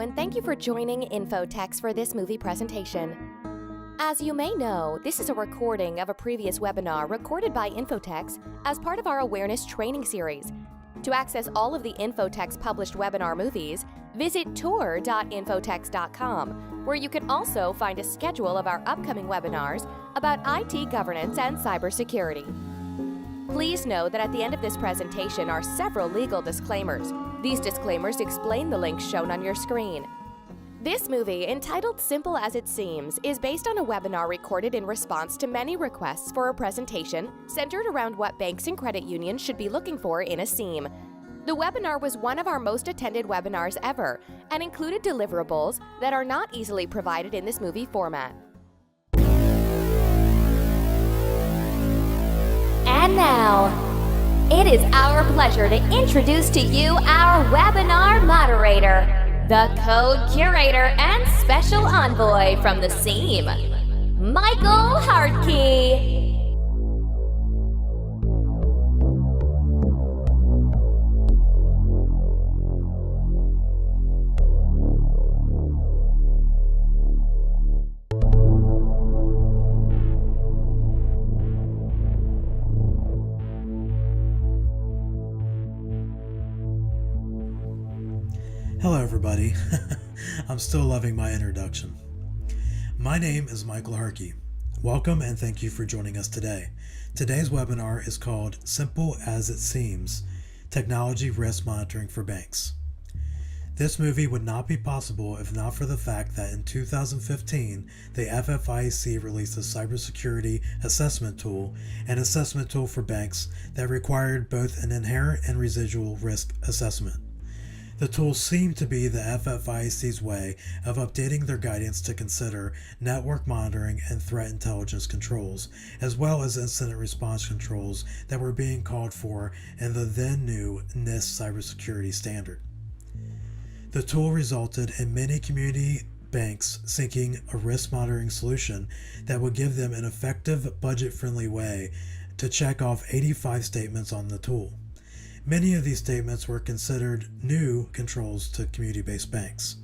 and thank you for joining Infotex for this movie presentation. As you may know, this is a recording of a previous webinar recorded by Infotex as part of our awareness training series. To access all of the Infotex published webinar movies, visit tour.infotex.com, where you can also find a schedule of our upcoming webinars about IT governance and cybersecurity. Please know that at the end of this presentation are several legal disclaimers. These disclaimers explain the links shown on your screen. This movie, entitled Simple as It Seems, is based on a webinar recorded in response to many requests for a presentation centered around what banks and credit unions should be looking for in a SIEM. The webinar was one of our most attended webinars ever and included deliverables that are not easily provided in this movie format. And now, it is our pleasure to introduce to you our webinar moderator, the code curator and special envoy from the SIEM, Michael Hartke. Hello everybody, I'm still loving my introduction. My name is Michael Hartke. Welcome and thank you for joining us today. Today's webinar is called Simple as It Seems, Technology Risk Monitoring for Banks. This movie would not be possible if not for the fact that in 2015, the FFIEC released a cybersecurity assessment tool, an assessment tool for banks that required both an inherent and residual risk assessment. The tool seemed to be the FFIEC's way of updating their guidance to consider network monitoring and threat intelligence controls, as well as incident response controls that were being called for in the then new NIST cybersecurity standard. The tool resulted in many community banks seeking a risk monitoring solution that would give them an effective, budget-friendly way to check off 85 statements on the tool. Many of these statements were considered new controls to community-based banks.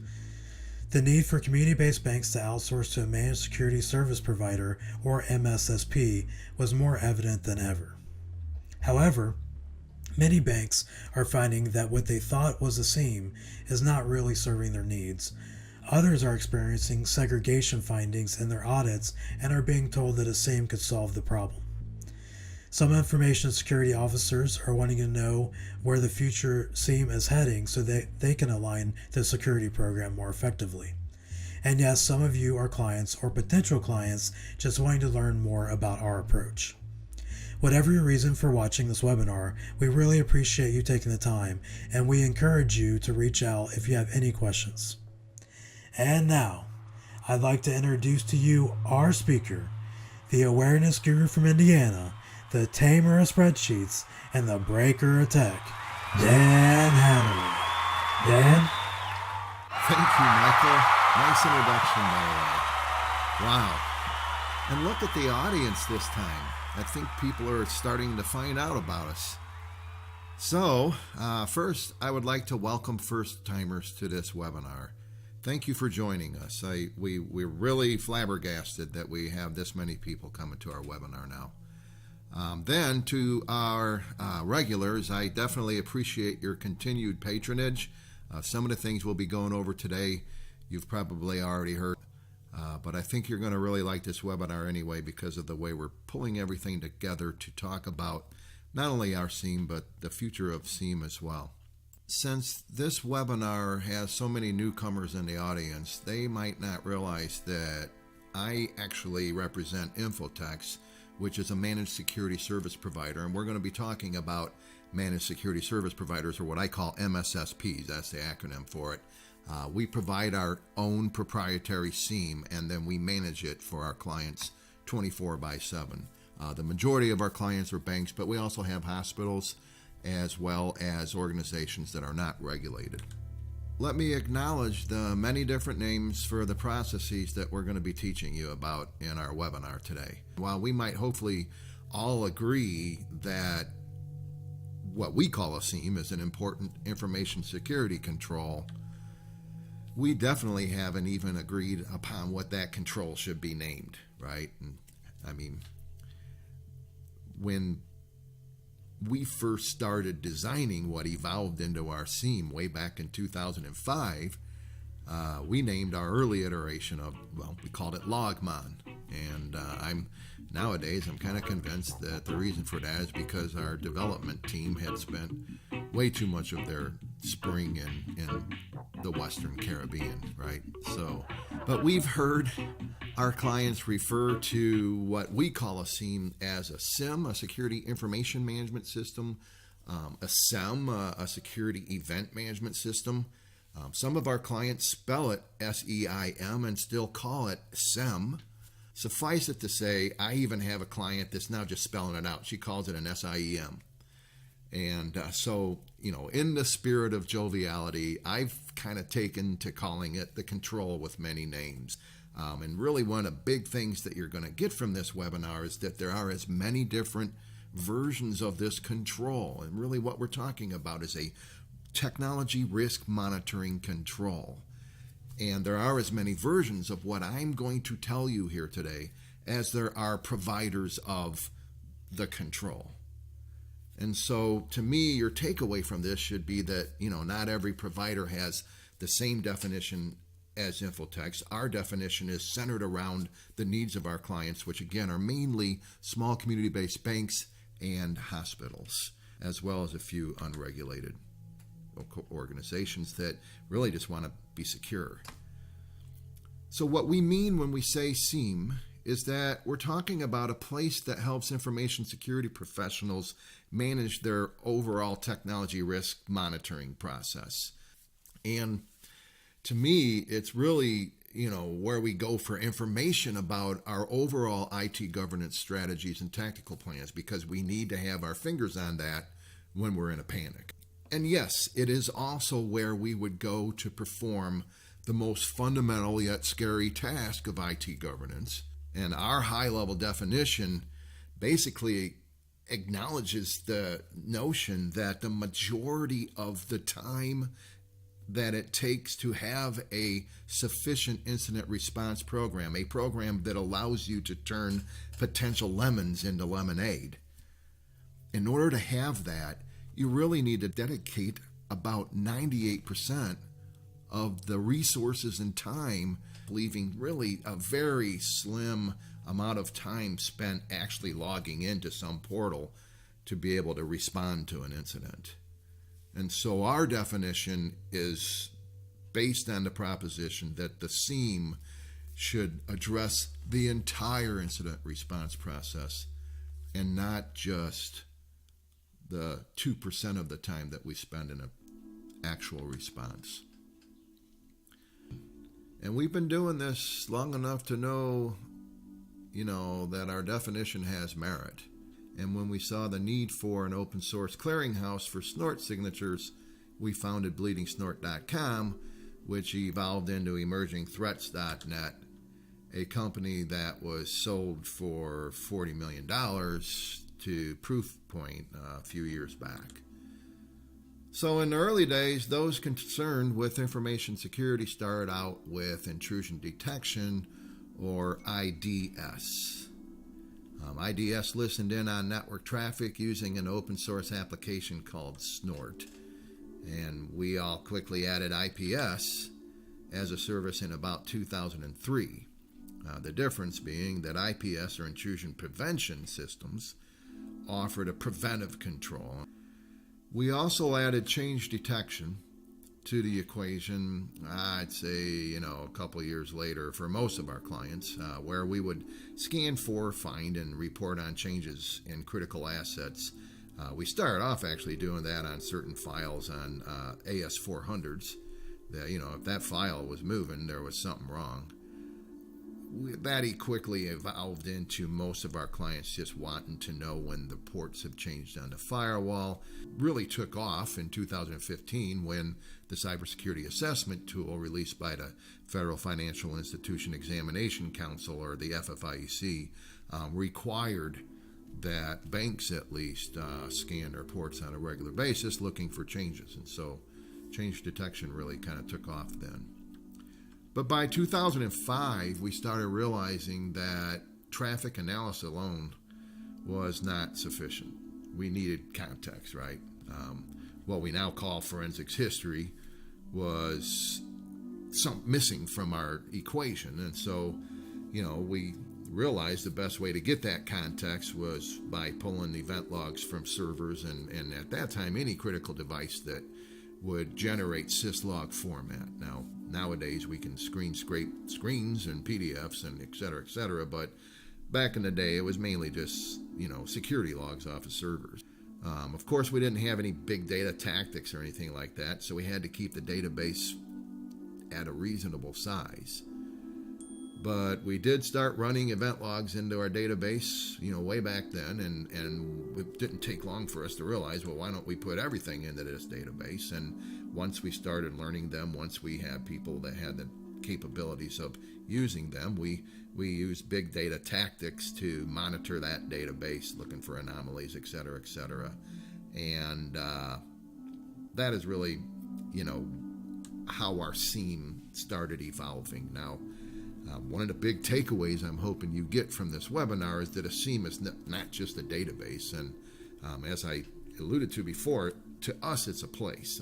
The need for community-based banks to outsource to a managed security service provider, or MSSP, was more evident than ever. However, many banks are finding that what they thought was a SIEM is not really serving their needs. Others are experiencing segregation findings in their audits and are being told that a SIEM could solve the problem. Some information security officers are wanting to know where the future SIEM is heading so that they can align the security program more effectively. And yes, some of you are clients or potential clients just wanting to learn more about our approach. Whatever your reason for watching this webinar, we really appreciate you taking the time, and we encourage you to reach out if you have any questions. And now, I'd like to introduce to you our speaker, the awareness guru from Indiana, the tamer of spreadsheets, and the breaker of tech, Dan Hanley. Dan? Thank you, Michael. Nice introduction, by the way. Wow. And look at the audience this time. I think people are starting to find out about us. So, first, I would like to welcome first-timers to this webinar. Thank you for joining us. We're really flabbergasted that we have this many people coming to our webinar now. Then to our regulars, I definitely appreciate your continued patronage. Some of the things we'll be going over today, you've probably already heard, but I think you're going to really like this webinar anyway because of the way we're pulling everything together to talk about not only our SIEM, but the future of SIEM as well. Since this webinar has so many newcomers in the audience, they might not realize that I actually represent Infotex, which is a managed security service provider, and we're going to be talking about managed security service providers, or what I call MSSPs. That's the acronym for it. We provide our own proprietary SIEM, and then we manage it for our clients 24/7. The majority of our clients are banks, but we also have hospitals as well as organizations that are not regulated. Let me acknowledge the many different names for the processes that we're going to be teaching you about in our webinar today. While we might hopefully all agree that what we call a SIEM is an important information security control, we definitely haven't even agreed upon what that control should be named, right? And, I mean, when we first started designing what evolved into our SIEM way back in 2005, we named our early iteration of, well, we called it Logmon. And nowadays I'm kind of convinced that the reason for that is because our development team had spent way too much of their spring in the Western Caribbean, right? So, but we've heard our clients refer to what we call a SIEM as a SIM, a Security Information Management System, a SEM, a Security Event Management System. Some of our clients spell it SEIM and still call it SEM. Suffice it to say, I even have a client that's now just spelling it out. She calls it an SIEM. And so, in the spirit of joviality, I've kind of taken to calling it the control with many names. And really one of the big things that you're going to get from this webinar is that there are as many different versions of this control. And really what we're talking about is a technology risk monitoring control. And there are as many versions of what I'm going to tell you here today as there are providers of the control. And so to me, your takeaway from this should be that, not every provider has the same definition as Infotex. Our definition is centered around the needs of our clients, which again are mainly small community-based banks and hospitals, as well as a few unregulated organizations that really just want to be secure. So what we mean when we say SIEM is that we're talking about a place that helps information security professionals manage their overall technology risk monitoring process. And to me, it's really, where we go for information about our overall IT governance strategies and tactical plans, because we need to have our fingers on that when we're in a panic. And yes, it is also where we would go to perform the most fundamental yet scary task of IT governance. And our high-level definition basically acknowledges the notion that the majority of the time that it takes to have a sufficient incident response program, a program that allows you to turn potential lemons into lemonade, in order to have that, you really need to dedicate about 98% of the resources and time, leaving really a very slim amount of time spent actually logging into some portal to be able to respond to an incident. And so our definition is based on the proposition that the SIEM should address the entire incident response process and not just the 2% of the time that we spend in an actual response. And we've been doing this long enough to know, that our definition has merit. And when we saw the need for an open source clearinghouse for snort signatures, we founded bleedingsnort.com, which evolved into emergingthreats.net, a company that was sold for $40 million to Proofpoint a few years back. So in the early days, those concerned with information security started out with intrusion detection, or IDS. IDS listened in on network traffic using an open source application called Snort. And we all quickly added IPS as a service in about 2003. The difference being that IPS, or intrusion prevention systems, offered a preventive control. We also added change detection to the equation, I'd say, a couple years later for most of our clients, where we would scan for, find, and report on changes in critical assets. We started off actually doing that on certain files on AS400s. That, if that file was moving, there was something wrong. That quickly evolved into most of our clients just wanting to know when the ports have changed on the firewall. Really took off in 2015 when the cybersecurity assessment tool released by the Federal Financial Institution Examination Council, or the FFIEC, required that banks at least scan their ports on a regular basis looking for changes. And so change detection really kind of took off then. But by 2005, we started realizing that traffic analysis alone was not sufficient. We needed context, right? What we now call forensics history was missing from our equation. And so, we realized the best way to get that context was by pulling event logs from servers and at that time, any critical device that would generate syslog format. Now, nowadays we can screen scrape screens and PDFs and et cetera, but back in the day it was mainly just, security logs off of servers. Of course, we didn't have any big data tactics or anything like that, so we had to keep the database at a reasonable size. But we did start running event logs into our database, way back then, and it didn't take long for us to realize, well, why don't we put everything into this database? And once we started learning them, once we had people that had the capabilities of using them, we used big data tactics to monitor that database, looking for anomalies, et cetera, and that is really, how our SIEM started evolving. Now, one of the big takeaways I'm hoping you get from this webinar is that a SIEM is not just a database. And as I alluded to before, to us it's a place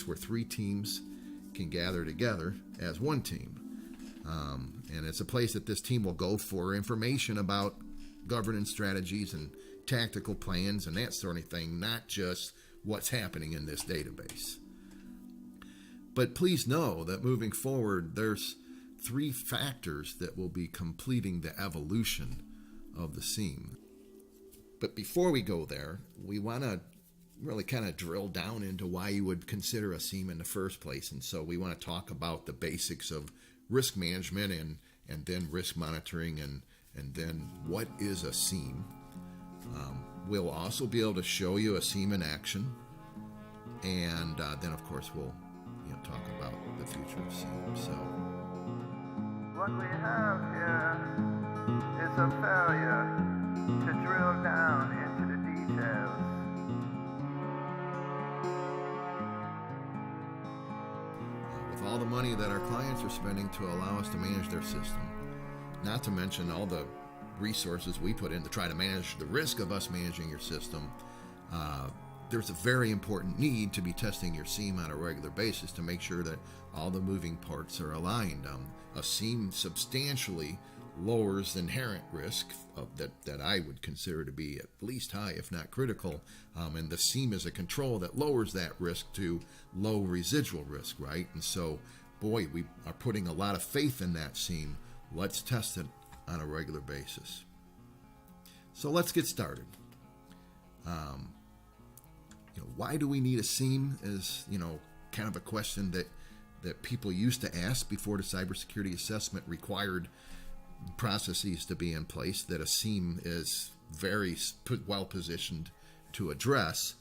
where three teams can gather together as one team. And it's a place that this team will go for information about governance strategies and tactical plans and that sort of thing, not just what's happening in this database. But please know that moving forward, there's three factors that will be completing the evolution of the SIEM. But before we go there, we want to really kind of drill down into why you would consider a SIEM in the first place. And so we want to talk about the basics of risk management and then risk monitoring and then what is a SIEM. We'll also be able to show you a SIEM in action. And then, of course, we'll talk about the future of SIEM. So what we have here is a failure to drill down into the details. With all the money that our clients are spending to allow us to manage their system, not to mention all the resources we put in to try to manage the risk of us managing your system, there's a very important need to be testing your SIEM on a regular basis to make sure that all the moving parts are aligned. A SIEM substantially lowers the inherent risk that I would consider to be at least high, if not critical. And the SIEM is a control that lowers that risk to low residual risk, right? And so, boy, we are putting a lot of faith in that SIEM. Let's test it on a regular basis. So let's get started. Why do we need a SIEM is, kind of a question that people used to ask before the cybersecurity assessment required processes to be in place that a SIEM is very well positioned to address.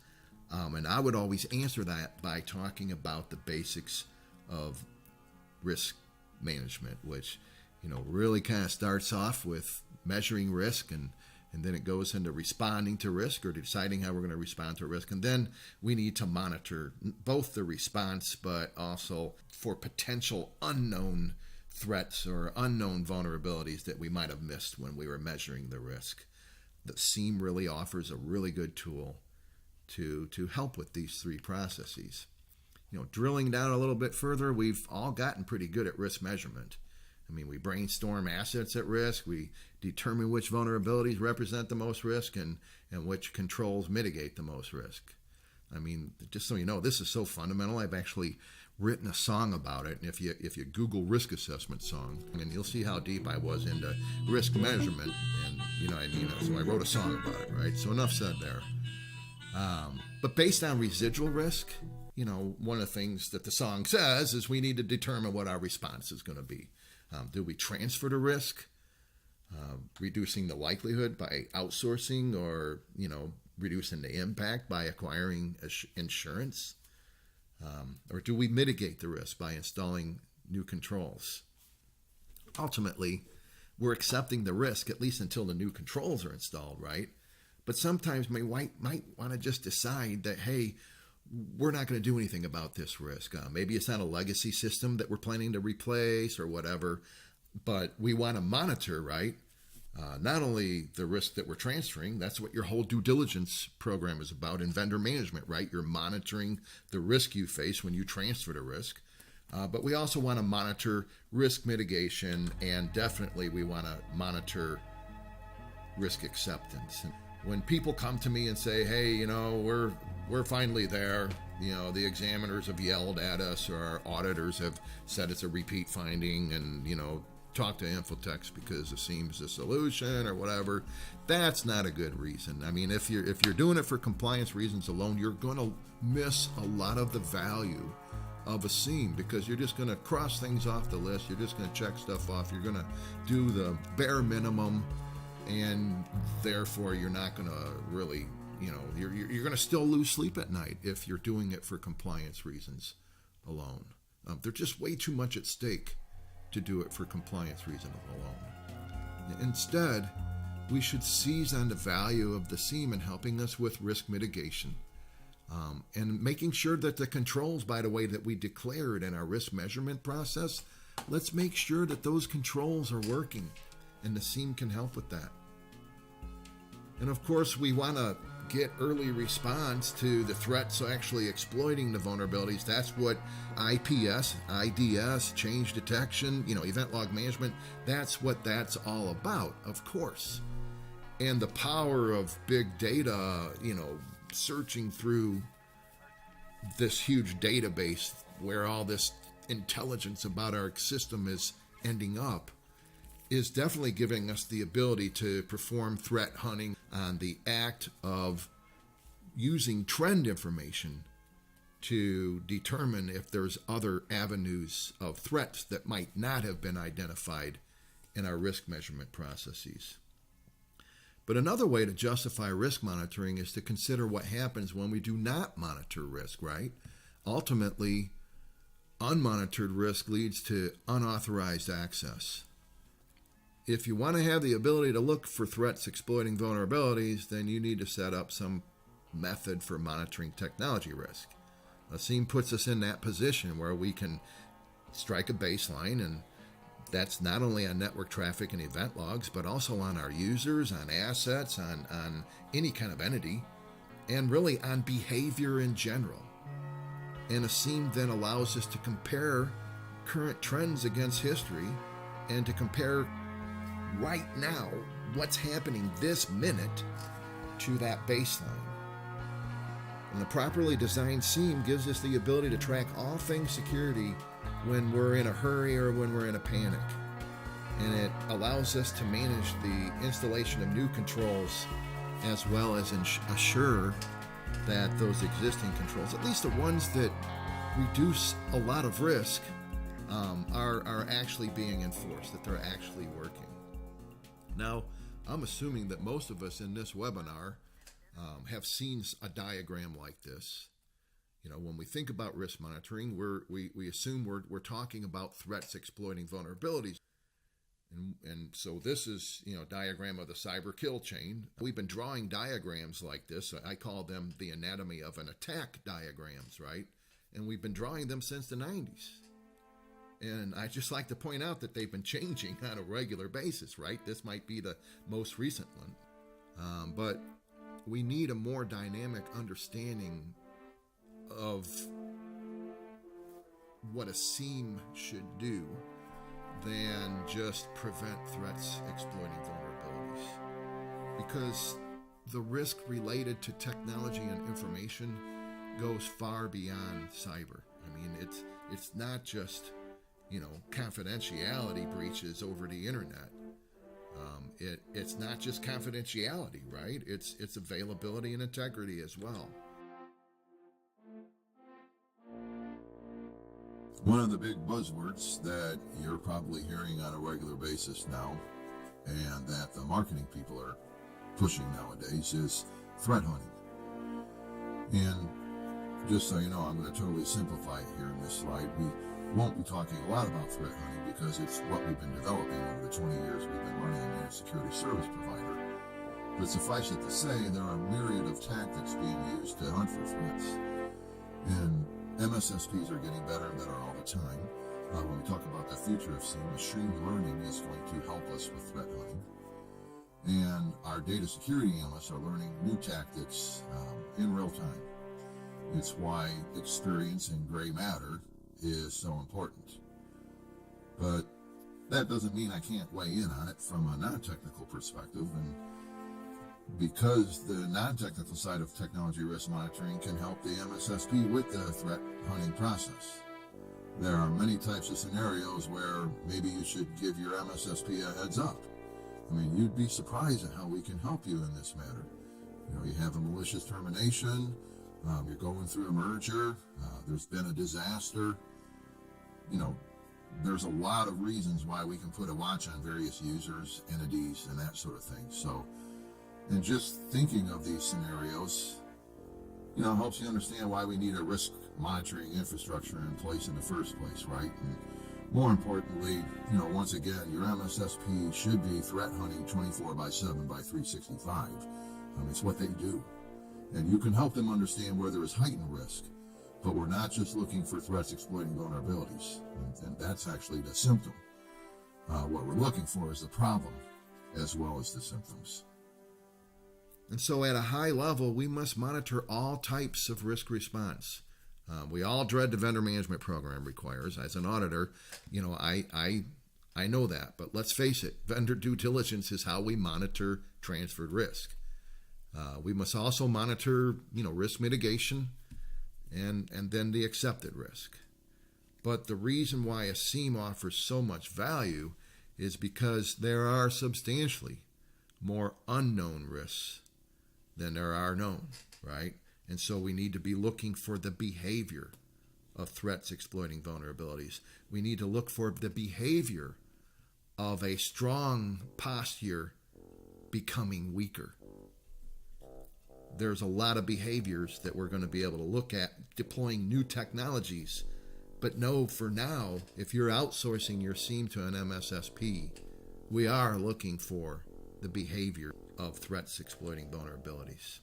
And I would always answer that by talking about the basics of risk management, which, really kind of starts off with measuring risk and then it goes into responding to risk or deciding how we're going to respond to risk. And then we need to monitor both the response, but also for potential unknown threats or unknown vulnerabilities that we might have missed when we were measuring the risk. The SIEM really offers a really good tool to help with these three processes. Drilling down a little bit further, we've all gotten pretty good at risk measurement. We brainstorm assets at risk, we determine which vulnerabilities represent the most risk and which controls mitigate the most risk. Just so you know, this is so fundamental, I've actually written a song about it. And if you Google risk assessment song, you'll see how deep I was into risk measurement. And so I wrote a song about it, right? So enough said there. But based on residual risk, one of the things that the song says is we need to determine what our response is going to be. Do we transfer the risk, reducing the likelihood by outsourcing or, reducing the impact by acquiring insurance? Or do we mitigate the risk by installing new controls? Ultimately, we're accepting the risk, at least until the new controls are installed, right? But sometimes we might want to just decide that, hey, we're not going to do anything about this risk. Maybe it's not a legacy system that we're planning to replace or whatever, but we want to monitor, right? Not only the risk that we're transferring, that's what your whole due diligence program is about in vendor management, right? You're monitoring the risk you face when you transfer the risk. But we also want to monitor risk mitigation, and definitely we want to monitor risk acceptance. And when people come to me and say, hey, you know, we're finally there, you know, the examiners have yelled at us, or our auditors have said it's a repeat finding, and, you know, talk to Infotex because it seems the solution or whatever, that's not a good reason. I mean, if you're doing it for compliance reasons alone, you're going to miss a lot of the value of a SIEM, because you're just going to cross things off the list. You're just going to check stuff off. You're going to do the bare minimum, and therefore you're not going to really, you know, you're going to still lose sleep at night if you're doing it for compliance reasons alone. There's just way too much at stake to do it for compliance reasons alone. Instead, we should seize on the value of the SIEM in helping us with risk mitigation, and making sure that the controls, by the way, that we declared in our risk measurement process, let's make sure that those controls are working, and the SIEM can help with that. And of course, we want to get early response to the threats actually exploiting the vulnerabilities. That's what IPS, IDS, change detection, you know, event log management, that's what that's all about, of course. And the power of big data, you know, searching through this huge database where all this intelligence about our system is ending up, is definitely giving us the ability to perform threat hunting on the act of using trend information to determine if there's other avenues of threats that might not have been identified in our risk measurement processes. But another way to justify risk monitoring is to consider what happens when we do not monitor risk, right? Ultimately, unmonitored risk leads to unauthorized access. If you want to have the ability to look for threats exploiting vulnerabilities, then you need to set up some method for monitoring technology risk. A SIEM puts us in that position where we can strike a baseline, and that's not only on network traffic and event logs, but also on our users, on assets, on any kind of entity, and really on behavior in general. And a SIEM then allows us to compare current trends against history, and to compare right now what's happening this minute to that baseline. And the properly designed SIEM gives us the ability to track all things security when we're in a hurry or when we're in a panic. And it allows us to manage the installation of new controls, as well as assure that those existing controls, at least the ones that reduce a lot of risk, are actually being enforced, that they're actually working. Now, I'm assuming that most of us in this webinar have seen a diagram like this. You know, when we think about risk monitoring, we assume we're talking about threats exploiting vulnerabilities. And so this is, you know, a diagram of the cyber kill chain. We've been drawing diagrams like this. I call them the anatomy of an attack diagrams, right? And we've been drawing them since the 90s. And I just like to point out that they've been changing on a regular basis, right? This might be the most recent one. But we need a more dynamic understanding of what a SIEM should do than just prevent threats exploiting vulnerabilities. Because the risk related to technology and information goes far beyond cyber. I mean, it's not just, you know, confidentiality breaches over the internet. It's not just confidentiality, right? It's availability and integrity as well. One of the big buzzwords that you're probably hearing on a regular basis now, and that the marketing people are pushing nowadays, is threat hunting. And just so you know, I'm going to totally simplify it here in this slide. We won't be talking a lot about threat hunting because it's what we've been developing over the 20 years we've been running a managed security service provider. But suffice it to say, there are a myriad of tactics being used to hunt for threats. And MSSPs are getting better and better all the time. When we talk about the future of SIEM, machine learning is going to help us with threat hunting. And our data security analysts are learning new tactics in real time. It's why experience in gray matter is so important. But that doesn't mean I can't weigh in on it from a non-technical perspective. And because the non-technical side of technology risk monitoring can help the MSSP with the threat hunting process. There are many types of scenarios where maybe you should give your MSSP a heads up. I mean, you'd be surprised at how we can help you in this matter. You know, you have a malicious termination, you're going through a merger, there's been a disaster. You know, there's a lot of reasons why we can put a watch on various users, entities, and that sort of thing. So, and just thinking of these scenarios, you know, helps you understand why we need a risk monitoring infrastructure in place in the first place, right? And more importantly, you know, once again, your MSSP should be threat hunting 24/7 by 365. It's what they do. And you can help them understand where there is heightened risk. But we're not just looking for threats exploiting vulnerabilities. And that's actually the symptom. What we're looking for is the problem as well as the symptoms. And so at a high level, we must monitor all types of risk response. We all dread the vendor management program requires. As an auditor, you know, I know that. But let's face it, vendor due diligence is how we monitor transferred risk. We must also monitor, you know, risk mitigation and then the accepted risk. But the reason why a SIEM offers so much value is because there are substantially more unknown risks than there are known, right? And so we need to be looking for the behavior of threats exploiting vulnerabilities. We need to look for the behavior of a strong posture becoming weaker. There's a lot of behaviors that we're going to be able to look at deploying new technologies. But know for now, if you're outsourcing your SIEM to an MSSP, we are looking for the behavior of threats exploiting vulnerabilities.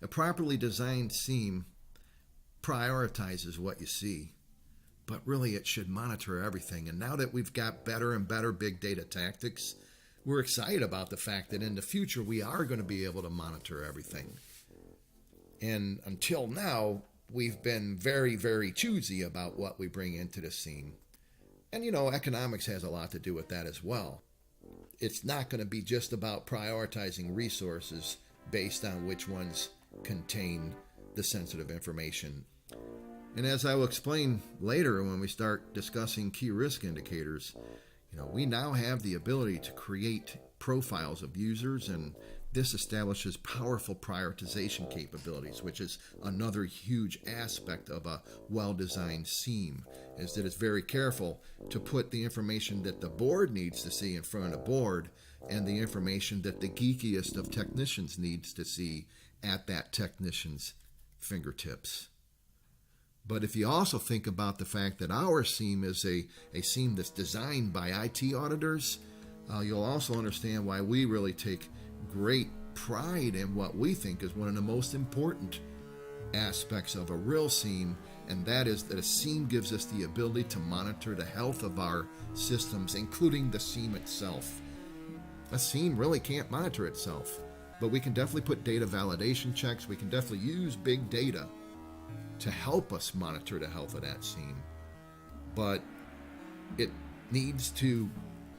A properly designed SIEM prioritizes what you see, but really it should monitor everything. And now that we've got better and better big data tactics, we're excited about the fact that in the future we are going to be able to monitor everything. And until now, we've been very, very choosy about what we bring into the SIEM. And you know, economics has a lot to do with that as well. It's not going to be just about prioritizing resources based on which ones contain the sensitive information. And as I will explain later when we start discussing key risk indicators, you know, we now have the ability to create profiles of users, and this establishes powerful prioritization capabilities, which is another huge aspect of a well-designed SIEM, is that it's very careful to put the information that the board needs to see in front of the board and the information that the geekiest of technicians needs to see at that technician's fingertips. But if you also think about the fact that our SIEM is a SIEM that's designed by IT auditors, you'll also understand why we really take great pride in what we think is one of the most important aspects of a real SIEM, and that is that a SIEM gives us the ability to monitor the health of our systems, including the SIEM itself. A SIEM really can't monitor itself, but we can definitely put data validation checks. We can definitely use big data to help us monitor the health of that SIEM. But it needs to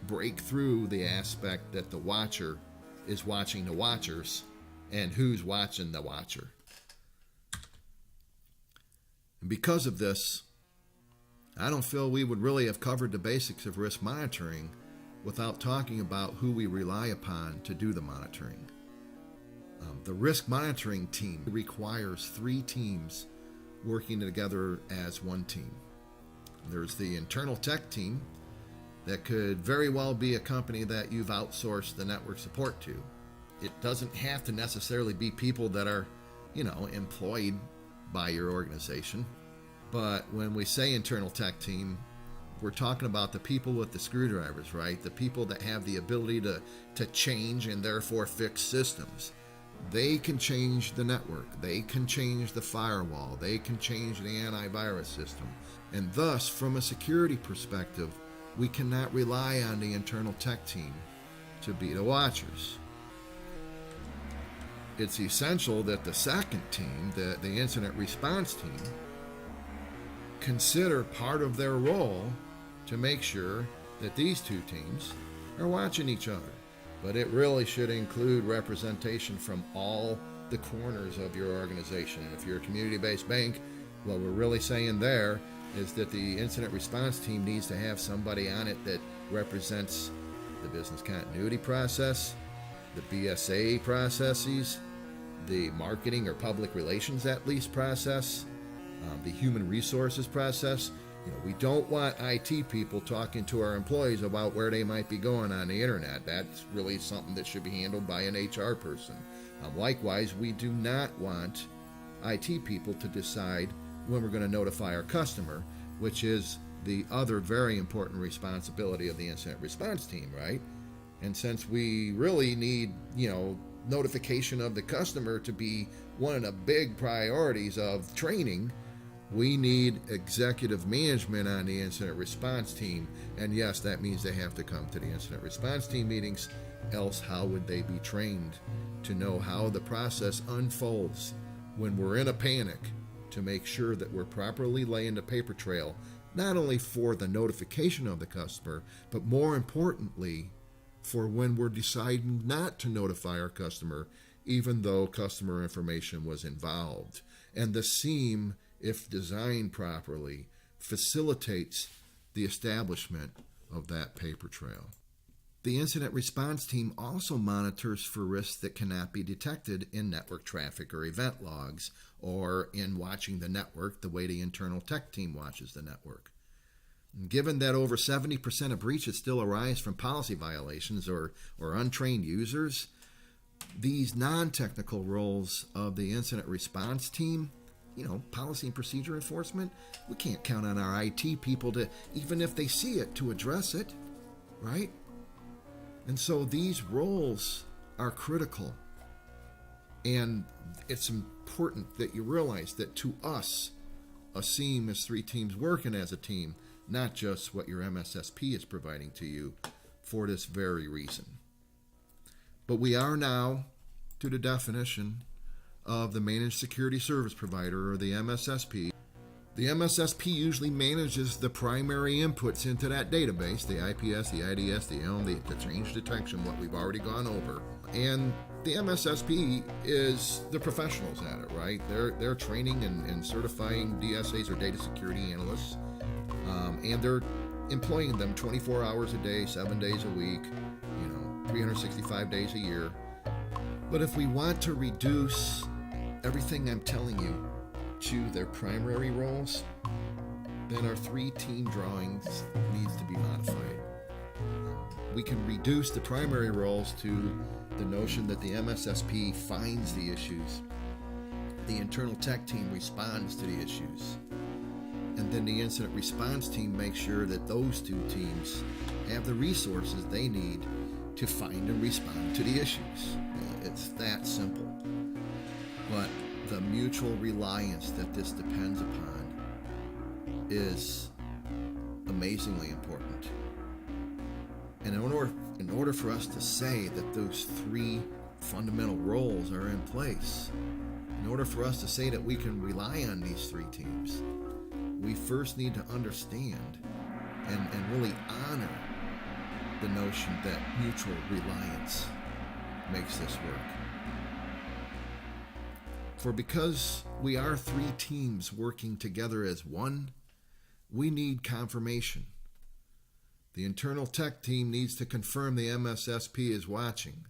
break through the aspect that the watcher is watching the watchers and who's watching the watcher. And because of this, I don't feel we would really have covered the basics of risk monitoring without talking about who we rely upon to do the monitoring. The risk monitoring team requires 3 teams working together as one team. There's the internal tech team that could very well be a company that you've outsourced the network support to. It doesn't have to necessarily be people that are, you know, employed by your organization. But when we say internal tech team, we're talking about the people with the screwdrivers, right? The people that have the ability to change and therefore fix systems. They can change the network, they can change the firewall, they can change the antivirus system. And thus, from a security perspective, we cannot rely on the internal tech team to be the watchers. It's essential that the second team, the incident response team, consider part of their role to make sure that these two teams are watching each other. But it really should include representation from all the corners of your organization. And if you're a community-based bank, what we're really saying there is that the incident response team needs to have somebody on it that represents the business continuity process, the BSA processes, the marketing or public relations at least process, the human resources process. We don't want IT people talking to our employees about where they might be going on the internet. That's really something that should be handled by an HR person. Likewise, we do not want IT people to decide when we're going to notify our customer, which is the other very important responsibility of the incident response team, right? And since we really need, notification of the customer to be one of the big priorities of training, we need executive management on the incident response team. And yes, that means they have to come to the incident response team meetings, else how would they be trained to know how the process unfolds when we're in a panic, to make sure that we're properly laying the paper trail, not only for the notification of the customer, but more importantly, for when we're deciding not to notify our customer, even though customer information was involved. And the SIEM, if designed properly, facilitates the establishment of that paper trail. The incident response team also monitors for risks that cannot be detected in network traffic or event logs, or in watching the network the way the internal tech team watches the network. Given that over 70% of breaches still arise from policy violations or untrained users, these non-technical roles of the incident response team, policy and procedure enforcement, we can't count on our IT people to, even if they see it, to address it, right? And so these roles are critical. And it's important that you realize that to us, a SIEM is three teams working as a team, not just what your MSSP is providing to you for this very reason. But we are now to the definition of the Managed Security Service Provider, or the MSSP. The MSSP usually manages the primary inputs into that database, the IPS, the IDS, the ELM, the change detection, what we've already gone over. And the MSSP is the professionals at it, right? They're training and certifying DSAs, or data security analysts, and they're employing them 24 hours a day, 7 days a week, 365 days a year. But if we want to reduce everything I'm telling you to their primary roles, then our 3-team drawings needs to be modified. We can reduce the primary roles to the notion that the MSSP finds the issues, the internal tech team responds to the issues, and then the incident response team makes sure that those two teams have the resources they need to find and respond to the issues. It's that simple. But the mutual reliance that this depends upon is amazingly important. And in order for us to say that those three fundamental roles are in place, in order for us to say that we can rely on these three teams, we first need to understand and really honor the notion that mutual reliance makes this work. For because we are three teams working together as one, we need confirmation. The internal tech team needs to confirm the MSSP is watching.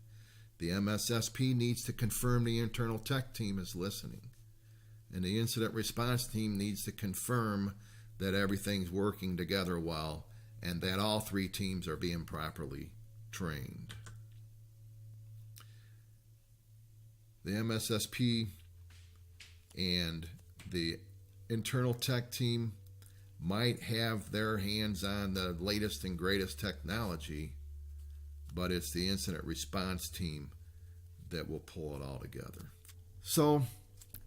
The MSSP needs to confirm the internal tech team is listening. And the incident response team needs to confirm that everything's working together well and that all three teams are being properly trained. The MSSP and the internal tech team might have their hands on the latest and greatest technology, but it's the incident response team that will pull it all together. So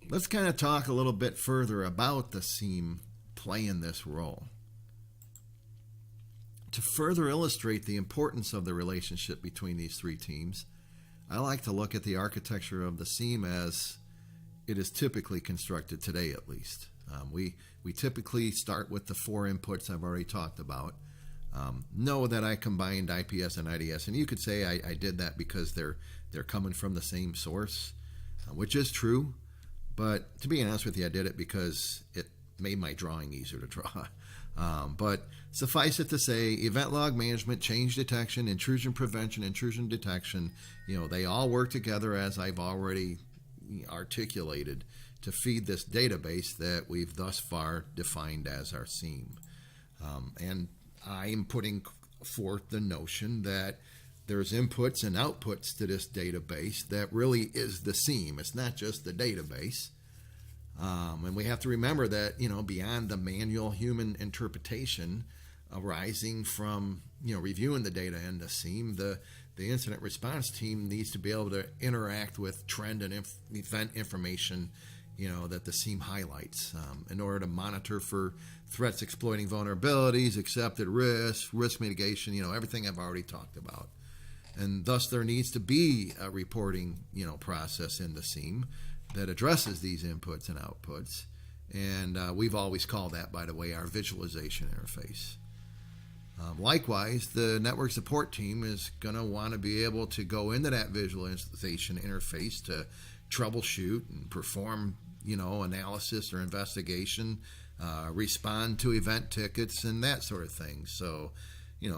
let's kind of talk a little bit further about the seam playing this role. To further illustrate the importance of the relationship between these three teams, I like to look at the architecture of the seam as it is typically constructed today, at least. We typically start with the 4 inputs I've already talked about. Know that I combined IPS and IDS, and you could say I did that because they're coming from the same source, which is true. But to be honest with you, I did it because it made my drawing easier to draw. But suffice it to say, event log management, change detection, intrusion prevention, intrusion detection, they all work together, as I've already articulated, to feed this database that we've thus far defined as our seam. And I'm putting forth the notion that there's inputs and outputs to this database that really is the seam. It's not just the database. And we have to remember that, beyond the manual human interpretation arising from, reviewing the data in the seam, the incident response team needs to be able to interact with trend and event information, that the seam highlights in order to monitor for threats exploiting vulnerabilities, accepted risks, risk mitigation, everything I've already talked about. And thus there needs to be a reporting, process in the seam that addresses these inputs and outputs. And we've always called that, by the way, our visualization interface. Likewise, the network support team is going to want to be able to go into that visualization interface to troubleshoot and perform, analysis or investigation, respond to event tickets and that sort of thing. So,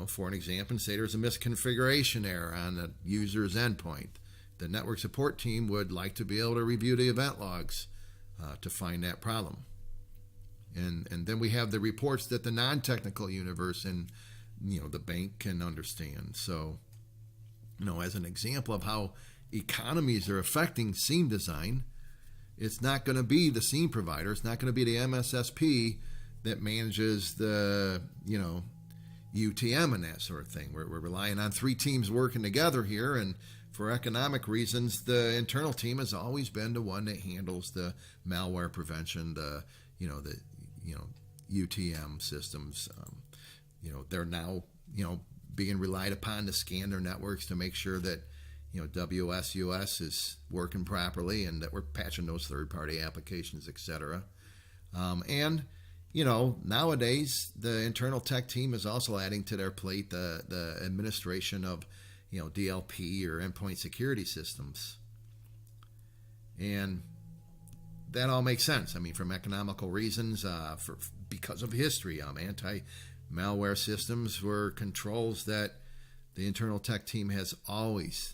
for an example, say there's a misconfiguration error on the user's endpoint. The network support team would like to be able to review the event logs to find that problem. And then we have the reports that the non-technical universe and, the bank can understand. So, as an example of how economies are affecting seam design, it's not going to be the seam provider. It's not going to be the MSSP that manages the, UTM and that sort of thing. We're relying on 3 teams working together here, and for economic reasons, the internal team has always been the one that handles the malware prevention, the UTM systems. They're now, being relied upon to scan their networks to make sure that, WSUS is working properly and that we're patching those third-party applications, etc. And nowadays the internal tech team is also adding to their plate the administration of, DLP or endpoint security systems. And that all makes sense. I mean, from economical reasons, because of history, anti-malware systems were controls that the internal tech team has always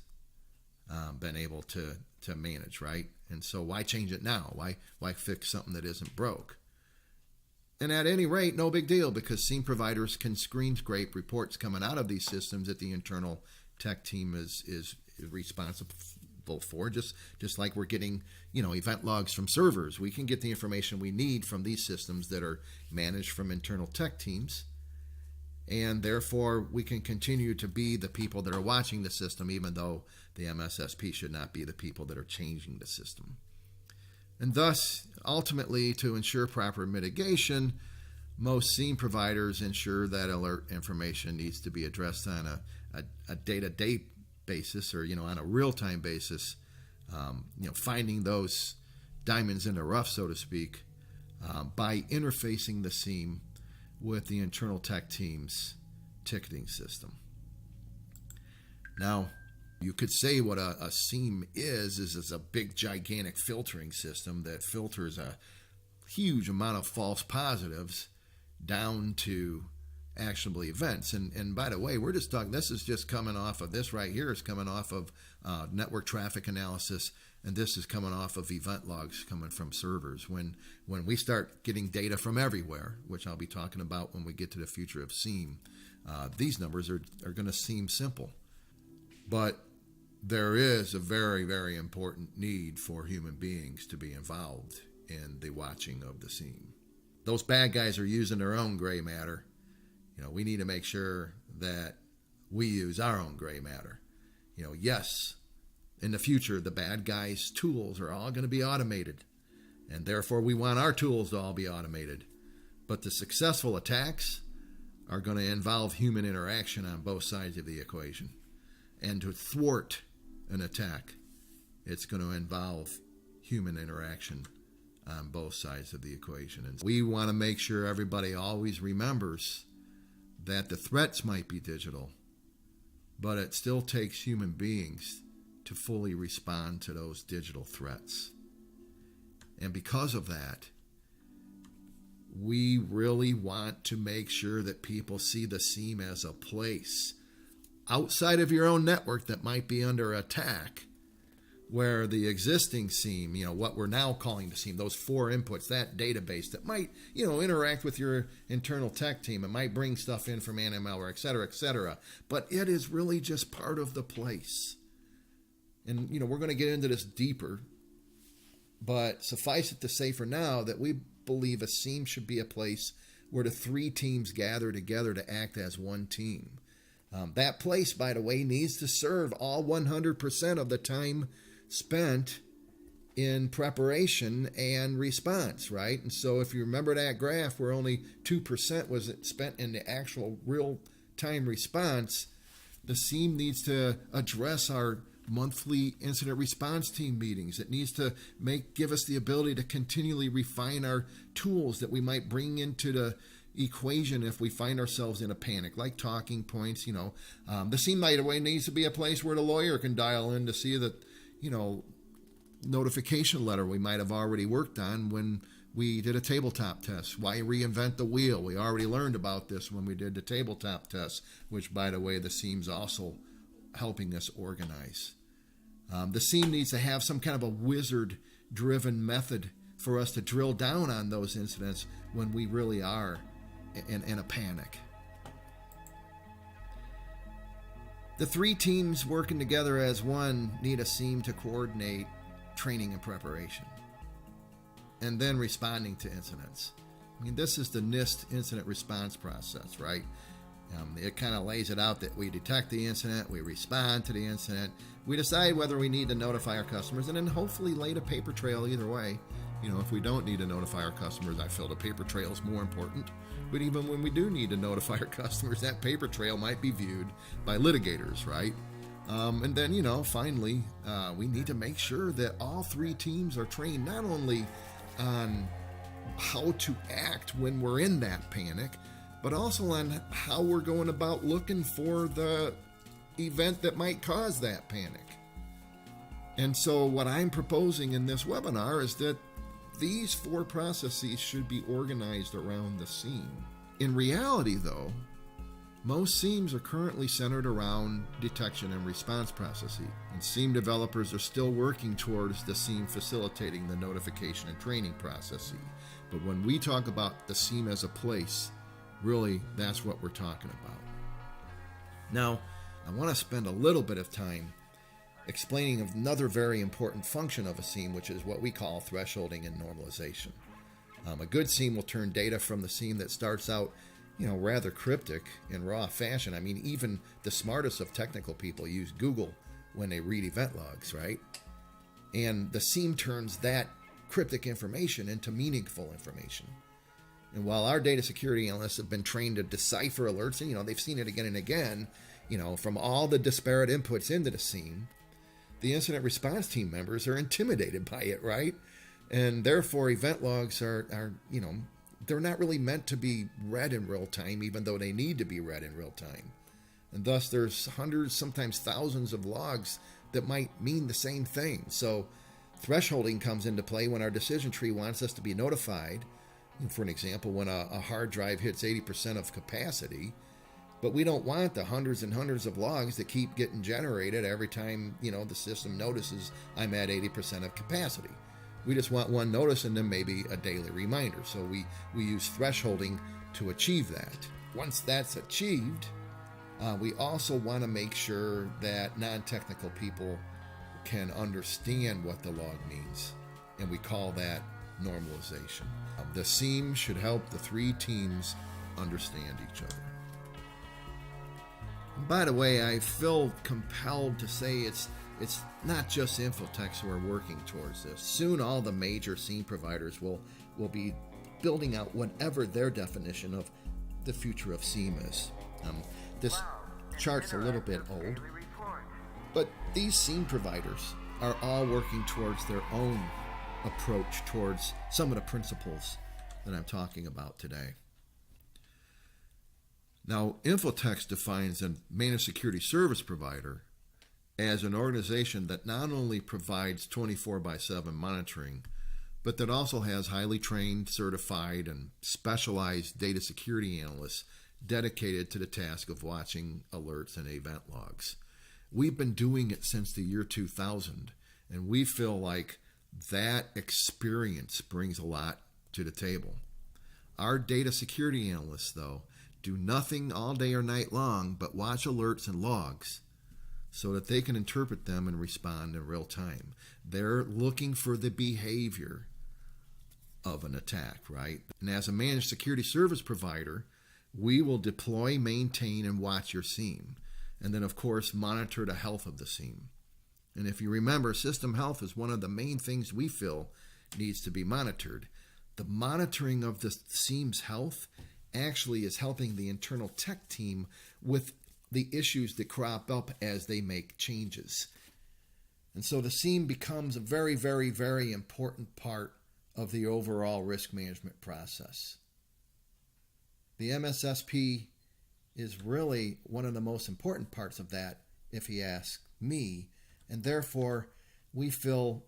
been able to manage, right? And so why change it now? Why fix something that isn't broke? And at any rate, no big deal, because seam providers can screen scrape reports coming out of these systems that the internal tech team is responsible for, just like we're getting, event logs from servers. We can get the information we need from these systems that are managed from internal tech teams, and therefore we can continue to be the people that are watching the system, even though the MSSP should not be the people that are changing the system. And thus, ultimately, to ensure proper mitigation, most seam providers ensure that alert information needs to be addressed on a day-to-day basis, or on a real-time basis, finding those diamonds in the rough, so to speak, by interfacing the seam with the internal tech team's ticketing system. Now, you could say what a seam is a big, gigantic filtering system that filters a huge amount of false positives down to actionable events. And by the way, we're just talking, this is just coming off of, this right here is coming off of network traffic analysis, and this is coming off of event logs coming from servers. When we start getting data from everywhere, which I'll be talking about when we get to the future of SIEM, these numbers are going to seem simple. But there is a very, very important need for human beings to be involved in the watching of the SIEM. Those bad guys are using their own gray matter. We need to make sure that we use our own gray matter. Yes, In the future, the bad guys' tools are all going to be automated, and therefore we want our tools to all be automated. But the successful attacks are going to involve human interaction on both sides of the equation. And to thwart an attack, it's going to involve human interaction on both sides of the equation. And we want to make sure everybody always remembers that the threats might be digital, but it still takes human beings to fully respond to those digital threats. And because of that, we really want to make sure that people see the Siem as a place outside of your own network that might be under attack, where the existing Siem, what we're now calling the Siem, those 4 inputs, that database that might, interact with your internal tech team. It might bring stuff in from anti-malware, et cetera, but it is really just part of the place. And, we're going to get into this deeper, but suffice it to say for now that we believe a Siem should be a place where the 3 teams gather together to act as one team. That place, by the way, needs to serve all 100% of the time spent in preparation and response, right? And so if you remember that graph where only 2% was spent in the actual real-time response, the Siem needs to address our monthly incident response team meetings. It needs to give us the ability to continually refine our tools that we might bring into the equation if we find ourselves in a panic, like talking points. The Siem, by the way, needs to be a place where the lawyer can dial in to see that, notification letter we might have already worked on when we did a tabletop test. Why reinvent the wheel? We already learned about this when we did the tabletop test, which, by the way, the Siem's also helping us organize. The Siem needs to have some kind of a wizard-driven method for us to drill down on those incidents when we really are in a panic. The 3 teams working together as one need a Siem to coordinate training and preparation, and then responding to incidents. This is the NIST incident response process, right? It kind of lays it out that we detect the incident, we respond to the incident, we decide whether we need to notify our customers, and then hopefully lay the paper trail either way. If we don't need to notify our customers, I feel the paper trail is more important. But even when we do need to notify our customers, that paper trail might be viewed by litigators, right? And then, finally, we need to make sure that all 3 teams are trained not only on how to act when we're in that panic, but also on how we're going about looking for the event that might cause that panic. And so what I'm proposing in this webinar is that these 4 processes should be organized around the Siem. In reality, though, most Siems are currently centered around detection and response processes, and Siem developers are still working towards the Siem facilitating the notification and training processes. But when we talk about the Siem as a place, really, that's what we're talking about. Now, I want to spend a little bit of time explaining another very important function of a Siem, which is what we call thresholding and normalization. A good Siem will turn data from the Siem that starts out, rather cryptic in raw fashion. Even the smartest of technical people use Google when they read event logs, right? And the Siem turns that cryptic information into meaningful information. And while our data security analysts have been trained to decipher alerts, and they've seen it again and again, from all the disparate inputs into the Siem, the incident response team members are intimidated by it, right? And therefore, event logs are they're not really meant to be read in real time, even though they need to be read in real time. And thus, there's hundreds, sometimes thousands of logs that might mean the same thing. So thresholding comes into play when our decision tree wants us to be notified. For an example, when a hard drive hits 80% of capacity, but we don't want the hundreds and hundreds of logs that keep getting generated every time, the system notices I'm at 80% of capacity. We just want one notice and then maybe a daily reminder. So we use thresholding to achieve that. Once that's achieved, we also want to make sure that non-technical people can understand what the log means. And we call that normalization. The Siem should help the 3 teams understand each other. And by the way, I feel compelled to say it's not just Infotechs who are working towards this. Soon all the major SIEM providers will be building out whatever their definition of the future of SIEM is. This chart's a little bit old, but these SIEM providers are all working towards their own approach towards some of the principles that I'm talking about today. Now, Infotechs defines a managed security service provider as an organization that not only provides 24/7 monitoring, but that also has highly trained, certified, and specialized data security analysts dedicated to the task of watching alerts and event logs. We've been doing it since the year 2000, and we feel like that experience brings a lot to the table. Our data security analysts, though, do nothing all day or night long but watch alerts and logs so that they can interpret them and respond in real time. They're looking for the behavior of an attack, right? And as a managed security service provider, we will deploy, maintain, and watch your SIEM. And then, of course, monitor the health of the SIEM. And if you remember, system health is one of the main things we feel needs to be monitored. The monitoring of the SIEM's health actually is helping the internal tech team with the issues that crop up as they make changes. And so the SIEM becomes a very, very, very important part of the overall risk management process. The MSSP is really one of the most important parts of that, if you ask me, and therefore we feel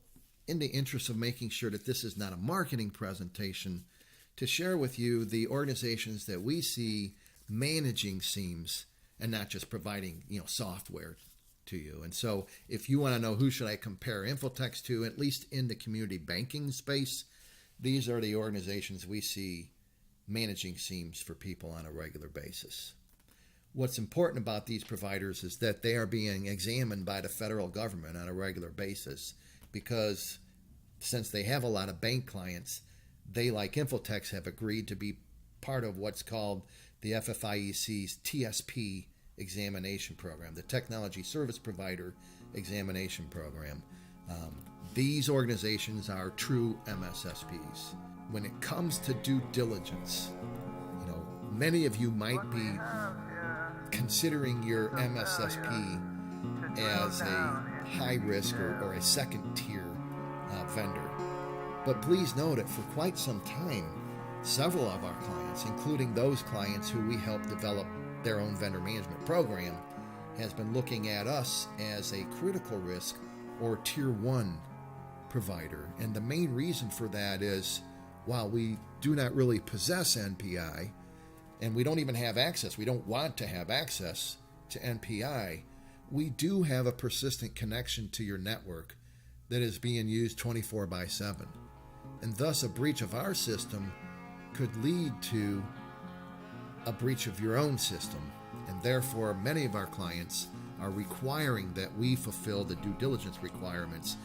in the interest of making sure that this is not a marketing presentation, to share with you the organizations that we see managing SIEMs and not just providing, software to you. And so if you want to know who should I compare Infotechs to, at least in the community banking space, these are the organizations we see managing SIEMs for people on a regular basis. What's important about these providers is that they are being examined by the federal government on a regular basis, because since they have a lot of bank clients, they, like Infotechs, have agreed to be part of what's called the FFIEC's TSP examination program, the Technology Service Provider Examination Program. These organizations are true MSSPs. When it comes to due diligence, many of you might be considering your MSSP as a high risk or a second tier vendor. But please know that for quite some time, several of our clients, including those clients who we help develop their own vendor management program, has been looking at us as a critical risk or tier 1 provider. And the main reason for that is, while we do not really possess NPI, and we don't even have access, we don't want to have access to NPI, we do have a persistent connection to your network that is being used 24/7. And thus a breach of our system could lead to a breach of your own system. And therefore, many of our clients are requiring that we fulfill the due diligence requirements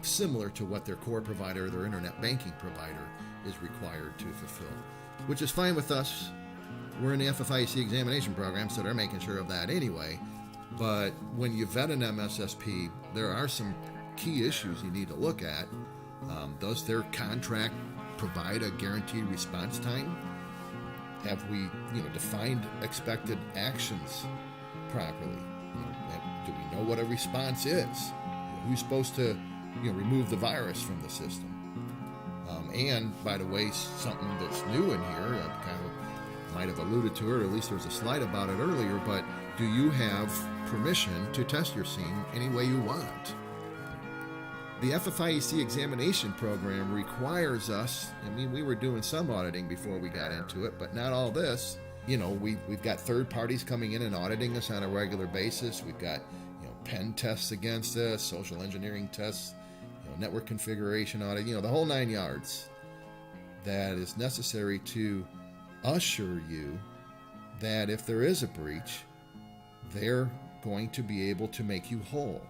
similar to what their core provider, their internet banking provider, is required to fulfill, which is fine with us. We're in the FFIEC examination program, so they're making sure of that anyway. But when you vet an MSSP, there are some key issues you need to look at. Does their contract provide a guaranteed response time? Have we, defined expected actions properly? Do we know what a response is? Who's supposed to, remove the virus from the system? And by the way, something that's new in here, I kind of might have alluded to it, or at least there was a slide about it earlier, but do you have permission to test your SIEM any way you want? The FFIEC examination program requires us, we were doing some auditing before we got into it, but not all this. We've got third parties coming in and auditing us on a regular basis. We've got, pen tests against us, social engineering tests, network configuration audit, the whole 9 yards. That is necessary to assure you that if there is a breach, they're going to be able to make you whole.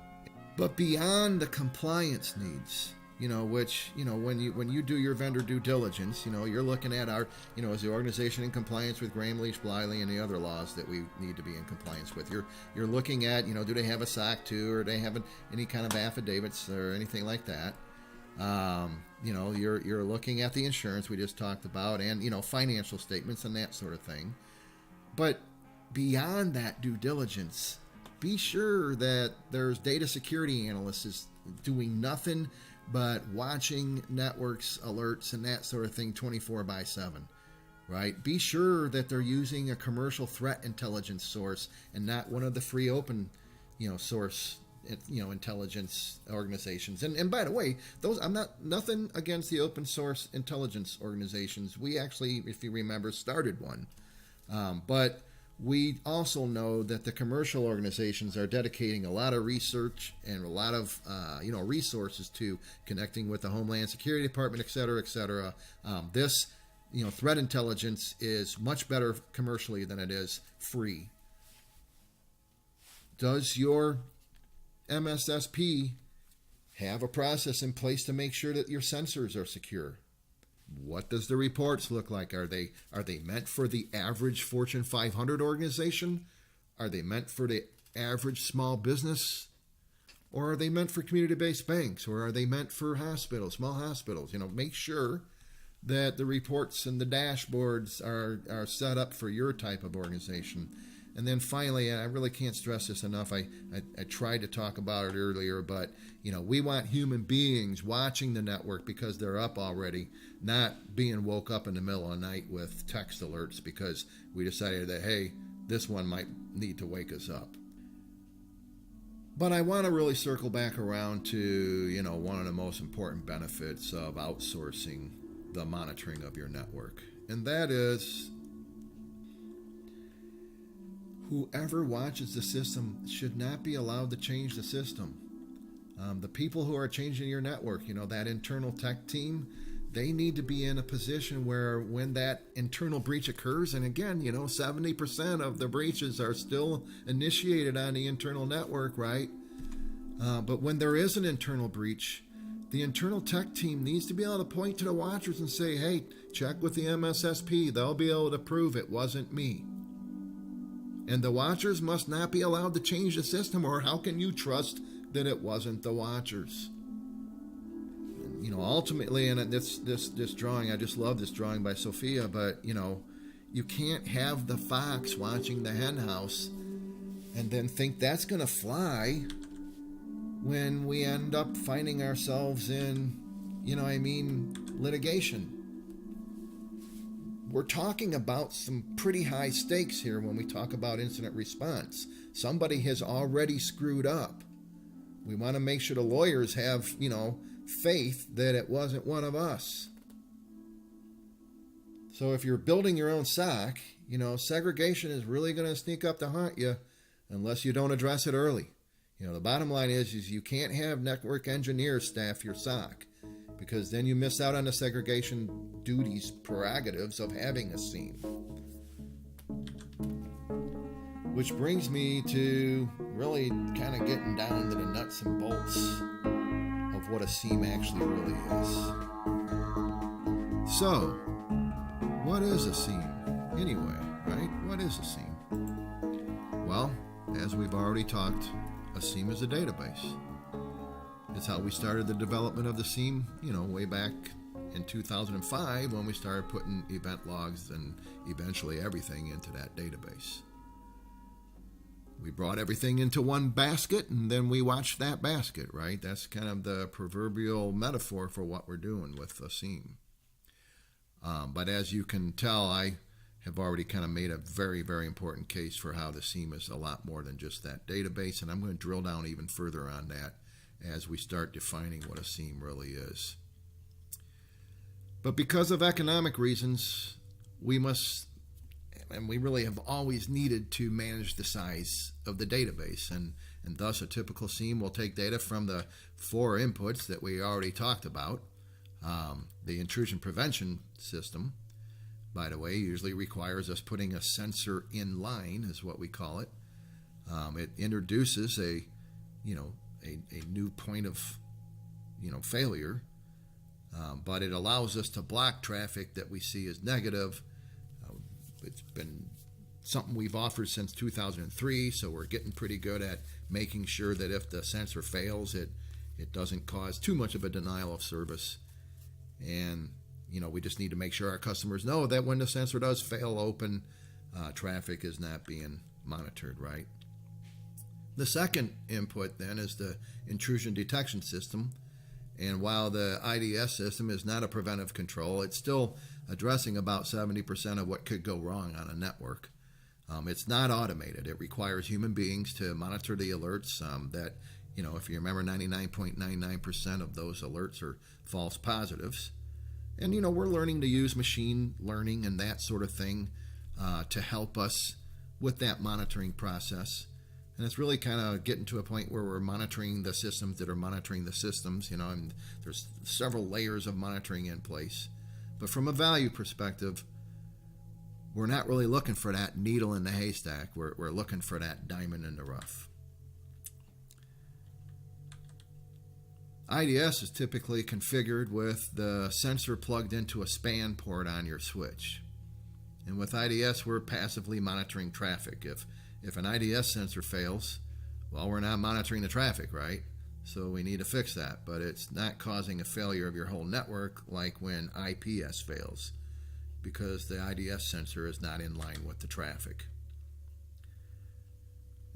But beyond the compliance needs which, when you do your vendor due diligence, you're looking at our, is the organization in compliance with Graham, Leach, Bliley, and the other laws that we need to be in compliance with. You're looking at, do they have a SOC 2, or do they have any kind of affidavits or anything like that? You're looking at the insurance we just talked about, and, financial statements and that sort of thing. But beyond that due diligence, be sure that there's data security analysts doing nothing but watching networks, alerts, and that sort of thing 24/7, right? Be sure that they're using a commercial threat intelligence source and not one of the free open, source, intelligence organizations. And by the way, those, nothing against the open source intelligence organizations. We actually, if you remember, started one. But we also know that the commercial organizations are dedicating a lot of research and a lot of resources to connecting with the Homeland Security Department, et cetera, et cetera. This threat intelligence is much better commercially than it is free. Does your MSSP have a process in place to make sure that your sensors are secure? What does the reports look like? Are they meant for the average Fortune 500 organization? Are they meant for the average small business? Or are they meant for community-based banks? Or are they meant for hospitals, small hospitals? Make sure that the reports and the dashboards are set up for your type of organization. And then finally, and I really can't stress this enough, I tried to talk about it earlier, but we want human beings watching the network because they're up already, not being woke up in the middle of the night with text alerts because we decided that, hey, this one might need to wake us up. But I want to really circle back around to, one of the most important benefits of outsourcing the monitoring of your network. And that is, whoever watches the system should not be allowed to change the system. The people who are changing your network, that internal tech team, they need to be in a position where when that internal breach occurs, and again, 70% of the breaches are still initiated on the internal network, right? But when there is an internal breach, the internal tech team needs to be able to point to the watchers and say, hey, check with the MSSP. They'll be able to prove it wasn't me. And the watchers must not be allowed to change the system, or how can you trust that it wasn't the watchers? Ultimately, and this drawing, I just love this drawing by Sophia, but, you can't have the fox watching the hen house and then think that's going to fly when we end up finding ourselves in, litigation. We're talking about some pretty high stakes here when we talk about incident response. Somebody has already screwed up. We want to make sure the lawyers have, faith that it wasn't one of us. So if you're building your own SOC, segregation is really going to sneak up to haunt you unless you don't address it early. The bottom line is you can't have network engineers staff your SOC, because then you miss out on the segregation duties prerogatives of having a SIEM. Which brings me to really kind of getting down to the nuts and bolts of what a SIEM actually really is. So, what is a SIEM anyway, right? What is a SIEM? Well, as we've already talked, a SIEM is a database. It's how we started the development of the SIEM, way back in 2005 when we started putting event logs and eventually everything into that database. We brought everything into one basket and then we watched that basket, right? That's kind of the proverbial metaphor for what we're doing with a SIEM. But as you can tell, I have already kind of made a very, very important case for how the SIEM is a lot more than just that database, and I'm going to drill down even further on that as we start defining what a SIEM really is. But because of economic reasons, we must, and we really have always needed to manage the size of the database, and thus a typical SIEM will take data from the 4 inputs that we already talked about. The intrusion prevention system, by the way, usually requires us putting a sensor in line, is what we call it. It introduces a new point of failure, but it allows us to block traffic that we see as negative. It's been something we've offered since 2003, so we're getting pretty good at making sure that if the sensor fails, it doesn't cause too much of a denial of service. And we just need to make sure our customers know that when the sensor does fail open, traffic is not being monitored, right? The second input then is the intrusion detection system. And while the IDS system is not a preventive control, it's still addressing about 70% of what could go wrong on a network. It's not automated. It requires human beings to monitor the alerts that, if you remember, 99.99% of those alerts are false positives. And, we're learning to use machine learning and that sort of thing to help us with that monitoring process. And it's really kind of getting to a point where we're monitoring the systems that are monitoring the systems, and there's several layers of monitoring in place. But from a value perspective, we're not really looking for that needle in the haystack. We're looking for that diamond in the rough. IDS is typically configured with the sensor plugged into a span port on your switch. And with IDS, we're passively monitoring traffic. If an IDS sensor fails, well, we're not monitoring the traffic, right? So we need to fix that, but it's not causing a failure of your whole network like when IPS fails, because the IDS sensor is not in line with the traffic.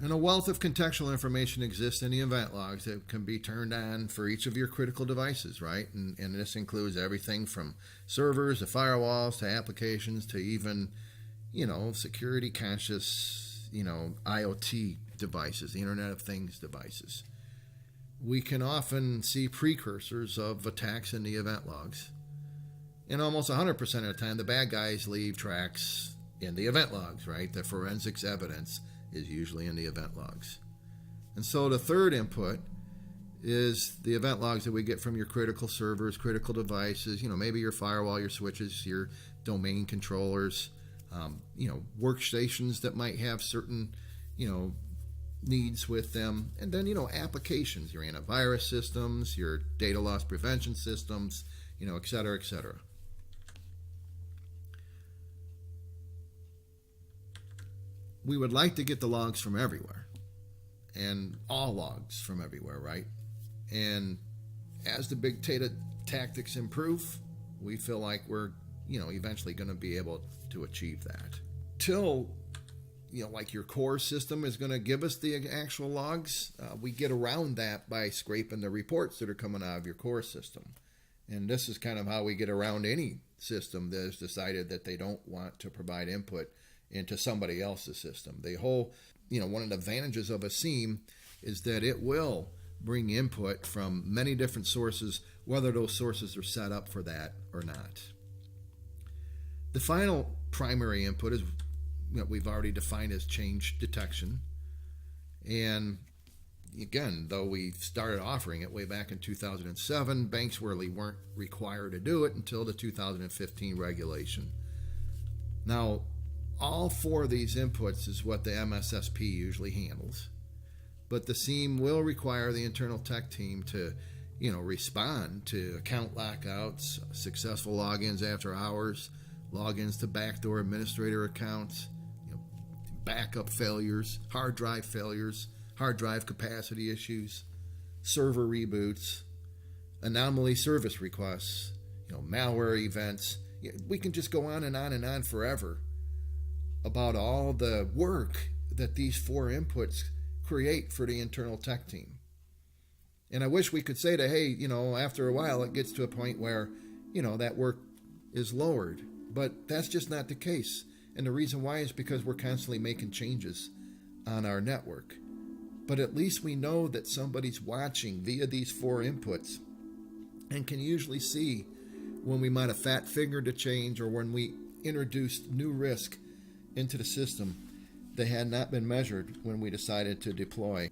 And a wealth of contextual information exists in the event logs that can be turned on for each of your critical devices, right? And this includes everything from servers to firewalls to applications to even, security conscious, IoT devices, the Internet of Things devices. We can often see precursors of attacks in the event logs. And almost 100% of the time, the bad guys leave tracks in the event logs, right? The forensics evidence is usually in the event logs. And so the third input is the event logs that we get from your critical servers, critical devices, maybe your firewall, your switches, your domain controllers, workstations that might have certain, needs with them. And then, applications, your antivirus systems, your data loss prevention systems, et cetera, et cetera. We would like to get the logs from everywhere, and all logs from everywhere, right? And as the big data tactics improve, we feel like we're, eventually going to be able to achieve that. Till, like your core system is going to give us the actual logs, we get around that by scraping the reports that are coming out of your core system. And this is kind of how we get around any system that has decided that they don't want to provide input into somebody else's system. The whole, one of the advantages of a Siem is that it will bring input from many different sources, whether those sources are set up for that or not. The final primary input is what we've already defined as change detection. And again, though we started offering it way back in 2007, banks really weren't required to do it until the 2015 regulation. Now, all four of these inputs is what the MSSP usually handles. But the Siem will require the internal tech team to, respond to account lockouts, successful logins after hours, logins to backdoor administrator accounts, backup failures, hard drive capacity issues, server reboots, anomaly service requests, malware events. We can just go on and on and on forever about all the work that these four inputs create for the internal tech team. And I wish we could say that, hey, after a while it gets to a point where, that work is lowered. But that's just not the case. And the reason why is because we're constantly making changes on our network. But at least we know that somebody's watching via these four inputs and can usually see when we might have fat-fingered a change or when we introduced new risk into the system that had not been measured when we decided to deploy.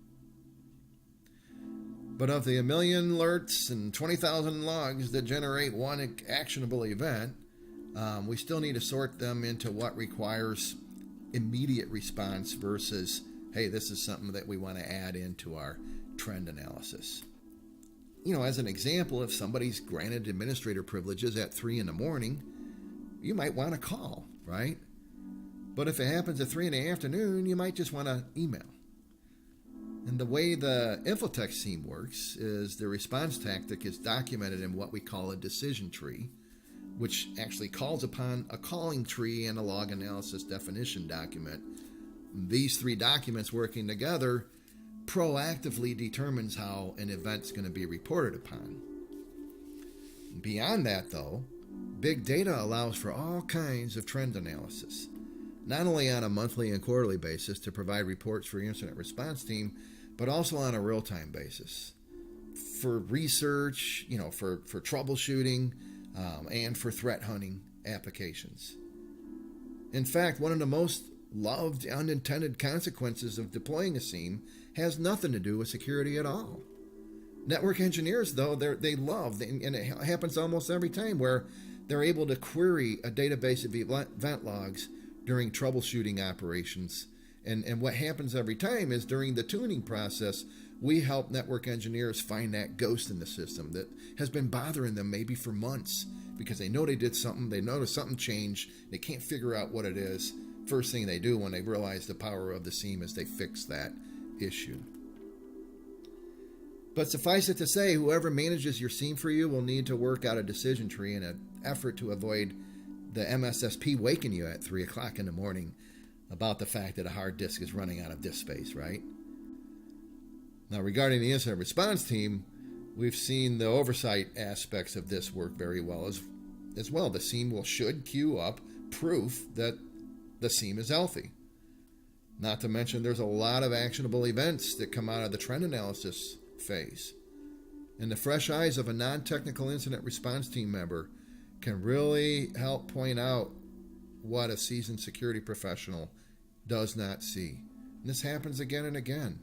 But of the 1 million alerts and 20,000 logs that generate one actionable event, we still need to sort them into what requires immediate response versus, hey, this is something that we want to add into our trend analysis. as an example, if somebody's granted administrator privileges at 3 in the morning, you might want to call, right? But if it happens at 3 in the afternoon, you might just want to email. And the way the Infotext Seam works is the response tactic is documented in what we call a decision tree, which actually calls upon a calling tree and a log analysis definition document. These 3 documents working together proactively determines how an event's going to be reported upon. Beyond that, though, big data allows for all kinds of trend analysis, not only on a monthly and quarterly basis to provide reports for your incident response team, but also on a real-time basis for research, for troubleshooting, and for threat hunting applications. In fact, one of the most loved unintended consequences of deploying a SIEM has nothing to do with security at all. Network engineers, though, they love, and it happens almost every time, where they're able to query a database of event logs during troubleshooting operations. And what happens every time is during the tuning process, we help network engineers find that ghost in the system that has been bothering them maybe for months because they know they did something, they notice something changed, they can't figure out what it is. First thing they do when they realize the power of the SIEM is they fix that issue. But suffice it to say, whoever manages your SIEM for you will need to work out a decision tree in an effort to avoid the MSSP waking you at 3 o'clock in the morning about the fact that a hard disk is running out of disk space, right? Now, regarding the incident response team, we've seen the oversight aspects of this work very well as well. The SIEM should queue up proof that the SIEM is healthy. Not to mention there's a lot of actionable events that come out of the trend analysis phase. And the fresh eyes of a non-technical incident response team member can really help point out what a seasoned security professional does not see. And this happens again and again.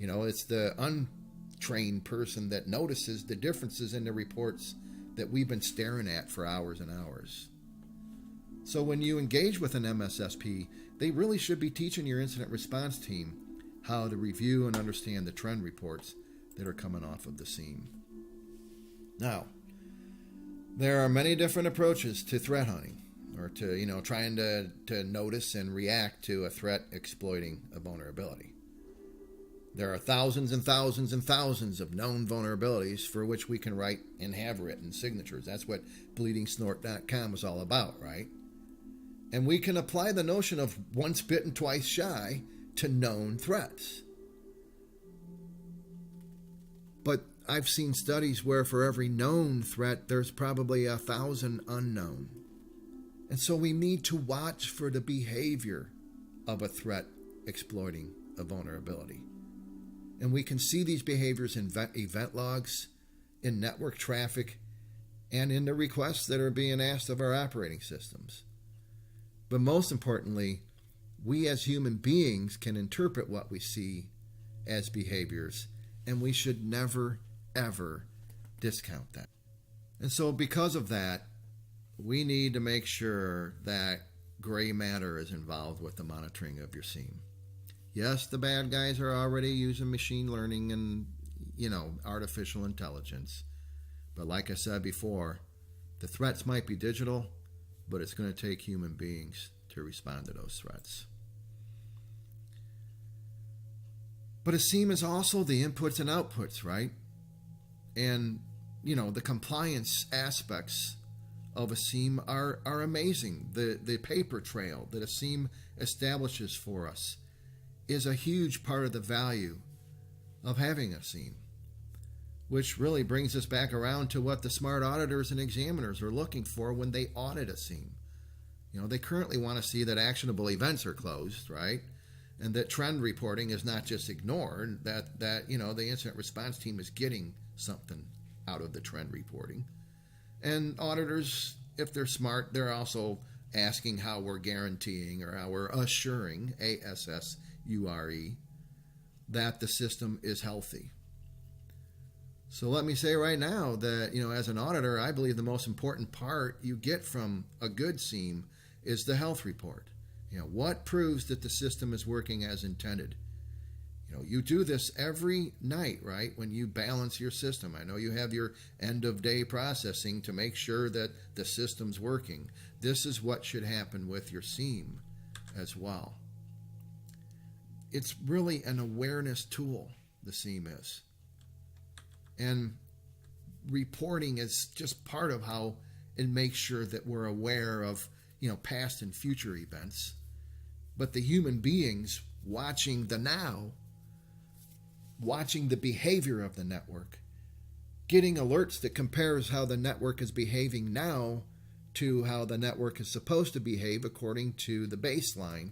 It's the untrained person that notices the differences in the reports that we've been staring at for hours and hours. So when you engage with an MSSP, they really should be teaching your incident response team how to review and understand the trend reports that are coming off of the SIEM. Now, there are many different approaches to threat hunting, or to, trying to notice and react to a threat exploiting a vulnerability. There are thousands and thousands and thousands of known vulnerabilities for which we can write and have written signatures. That's what bleedingsnort.com is all about, right? And we can apply the notion of once bitten, twice shy to known threats. But I've seen studies where for every known threat, there's probably 1,000 unknown. And so we need to watch for the behavior of a threat exploiting a vulnerability. And we can see these behaviors in event logs, in network traffic, and in the requests that are being asked of our operating systems. But most importantly, we as human beings can interpret what we see as behaviors, and we should never, ever discount that. And so because of that, we need to make sure that gray matter is involved with the monitoring of your SIEM. Yes, the bad guys are already using machine learning and, artificial intelligence. But like I said before, the threats might be digital, but it's going to take human beings to respond to those threats. But a SIEM is also the inputs and outputs, right? And, the compliance aspects of a SIEM are amazing. The paper trail that a SIEM establishes for us is a huge part of the value of having a SIEM, which really brings us back around to what the smart auditors and examiners are looking for when they audit a SIEM. They currently want to see that actionable events are closed, right? And that trend reporting is not just ignored, that the incident response team is getting something out of the trend reporting. And auditors, if they're smart, they're also asking how we're guaranteeing or how we're assuring, ASSURE, that the system is healthy. So let me say right now that, as an auditor, I believe the most important part you get from a good SIEM is the health report. What proves that the system is working as intended? You do this every night, right? When you balance your system. I know you have your end of day processing to make sure that the system's working. This is what should happen with your SIEM as well. It's really an awareness tool, the SIEM is. And reporting is just part of how it makes sure that we're aware of, past and future events. But the human beings watching the now, watching the behavior of the network, getting alerts that compares how the network is behaving now to how the network is supposed to behave according to the baseline.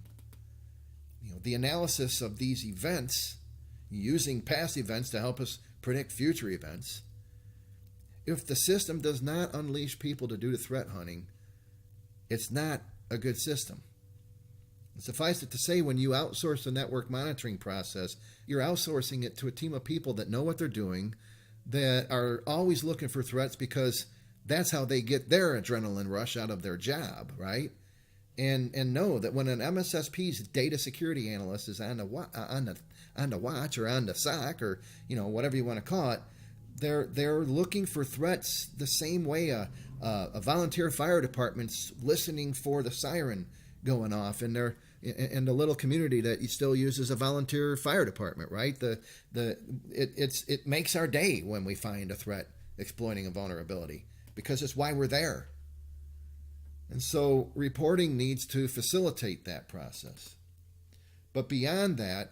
The analysis of these events, using past events to help us predict future events. If the system does not unleash people to do the threat hunting, it's not a good system. And suffice it to say, when you outsource the network monitoring process, you're outsourcing it to a team of people that know what they're doing, that are always looking for threats because that's how they get their adrenaline rush out of their job, right? And know that when an MSSP's data security analyst is on the watch or on the SOC or whatever you want to call it, they're looking for threats the same way a volunteer fire department's listening for the siren going off in the little community that you still use as a volunteer fire department, right? It makes our day when we find a threat exploiting a vulnerability because it's why we're there. And so reporting needs to facilitate that process. But beyond that,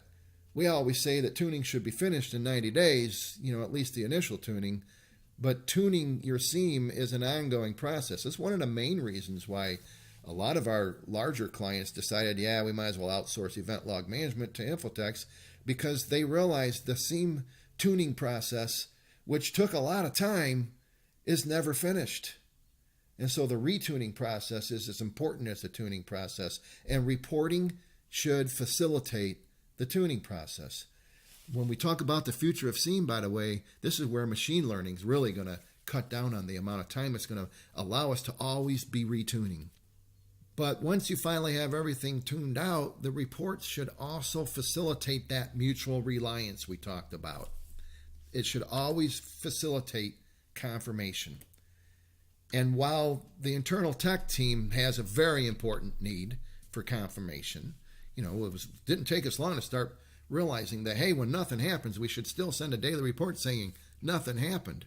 we always say that tuning should be finished in 90 days, at least the initial tuning. But tuning your SIEM is an ongoing process. It's one of the main reasons why a lot of our larger clients decided, we might as well outsource event log management to Infotex, because they realized the SIEM tuning process, which took a lot of time, is never finished. And so the retuning process is as important as the tuning process, and reporting should facilitate the tuning process. When we talk about the future of SIEM, by the way, this is where machine learning is really going to cut down on the amount of time it's going to allow us to always be retuning. But once you finally have everything tuned out, the reports should also facilitate that mutual reliance we talked about. It should always facilitate confirmation. And while the internal tech team has a very important need for confirmation, didn't take us long to start realizing that, hey, when nothing happens, we should still send a daily report saying nothing happened.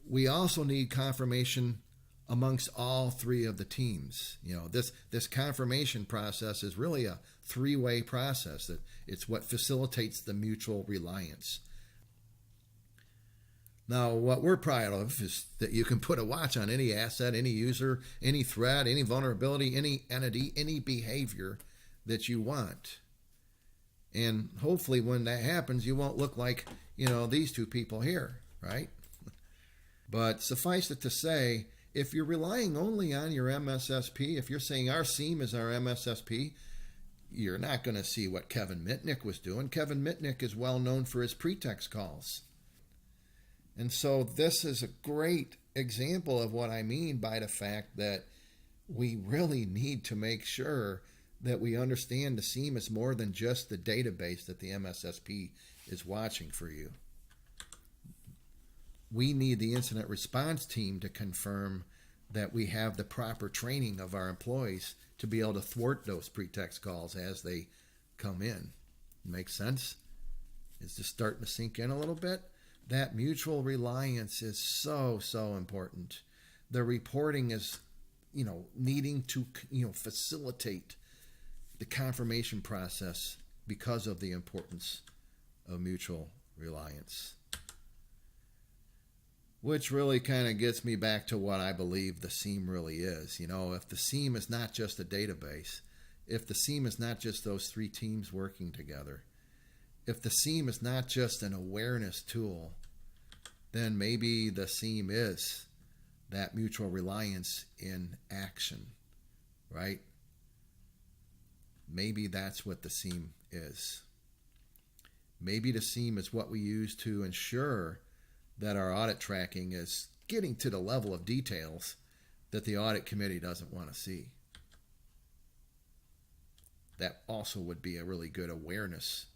We also need confirmation amongst all three of the teams. This confirmation process is really a three-way process. That it's what facilitates the mutual reliance. Now, what we're proud of is that you can put a watch on any asset, any user, any threat, any vulnerability, any entity, any behavior that you want. And hopefully when that happens, you won't look like, these two people here, right? But suffice it to say, if you're relying only on your MSSP, if you're saying our SIEM is our MSSP, you're not going to see what Kevin Mitnick was doing. Kevin Mitnick is well known for his pretext calls. And so this is a great example of what I mean by the fact that we really need to make sure that we understand the SIEM is more than just the database that the MSSP is watching for you. We need the incident response team to confirm that we have the proper training of our employees to be able to thwart those pretext calls as they come in. Makes sense? Is this starting to sink in a little bit? That mutual reliance is so, so important. The reporting is, needing to, facilitate the confirmation process because of the importance of mutual reliance. Which really kind of gets me back to what I believe the SIEM really is. If the SIEM is not just a database, if the SIEM is not just those three teams working together, if the SIEM is not just an awareness tool, then maybe the SIEM is that mutual reliance in action, right? Maybe that's what the SIEM is. Maybe the SIEM is what we use to ensure that our audit tracking is getting to the level of details that the audit committee doesn't want to see. That also would be a really good awareness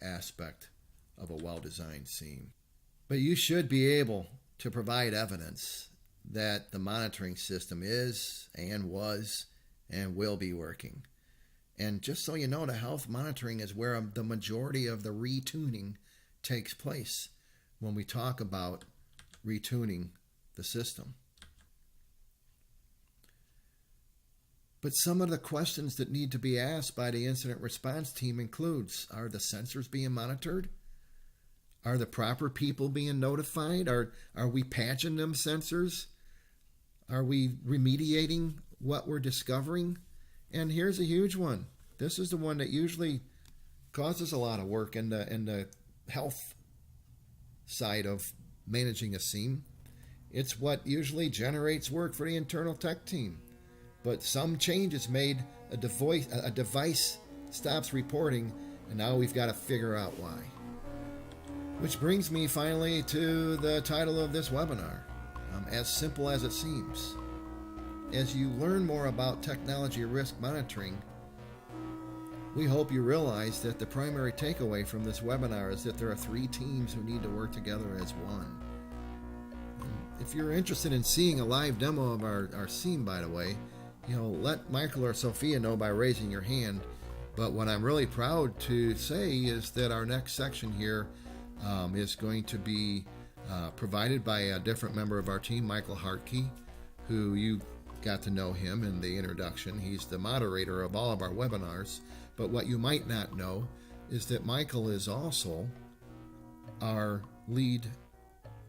aspect of a well-designed seam. But you should be able to provide evidence that the monitoring system is and was and will be working. And just so you know, the health monitoring is where the majority of the retuning takes place when we talk about retuning the system. But some of the questions that need to be asked by the incident response team includes, are the sensors being monitored? Are the proper people being notified? Are we patching them sensors? Are we remediating what we're discovering? And here's a huge one. This is the one that usually causes a lot of work in the health side of managing a seam. It's what usually generates work for the internal tech team. But some change is made, a device stops reporting, and now we've got to figure out why. Which brings me finally to the title of this webinar, As Simple as It Seems. As you learn more about technology risk monitoring, we hope you realize that the primary takeaway from this webinar is that there are 3 teams who need to work together as one. And if you're interested in seeing a live demo of our seam, by the way, let Michael or Sophia know by raising your hand. But what I'm really proud to say is that our next section here is going to be provided by a different member of our team, Michael Hartke, who you got to know him in the introduction. He's the moderator of all of our webinars. But what you might not know is that Michael is also our lead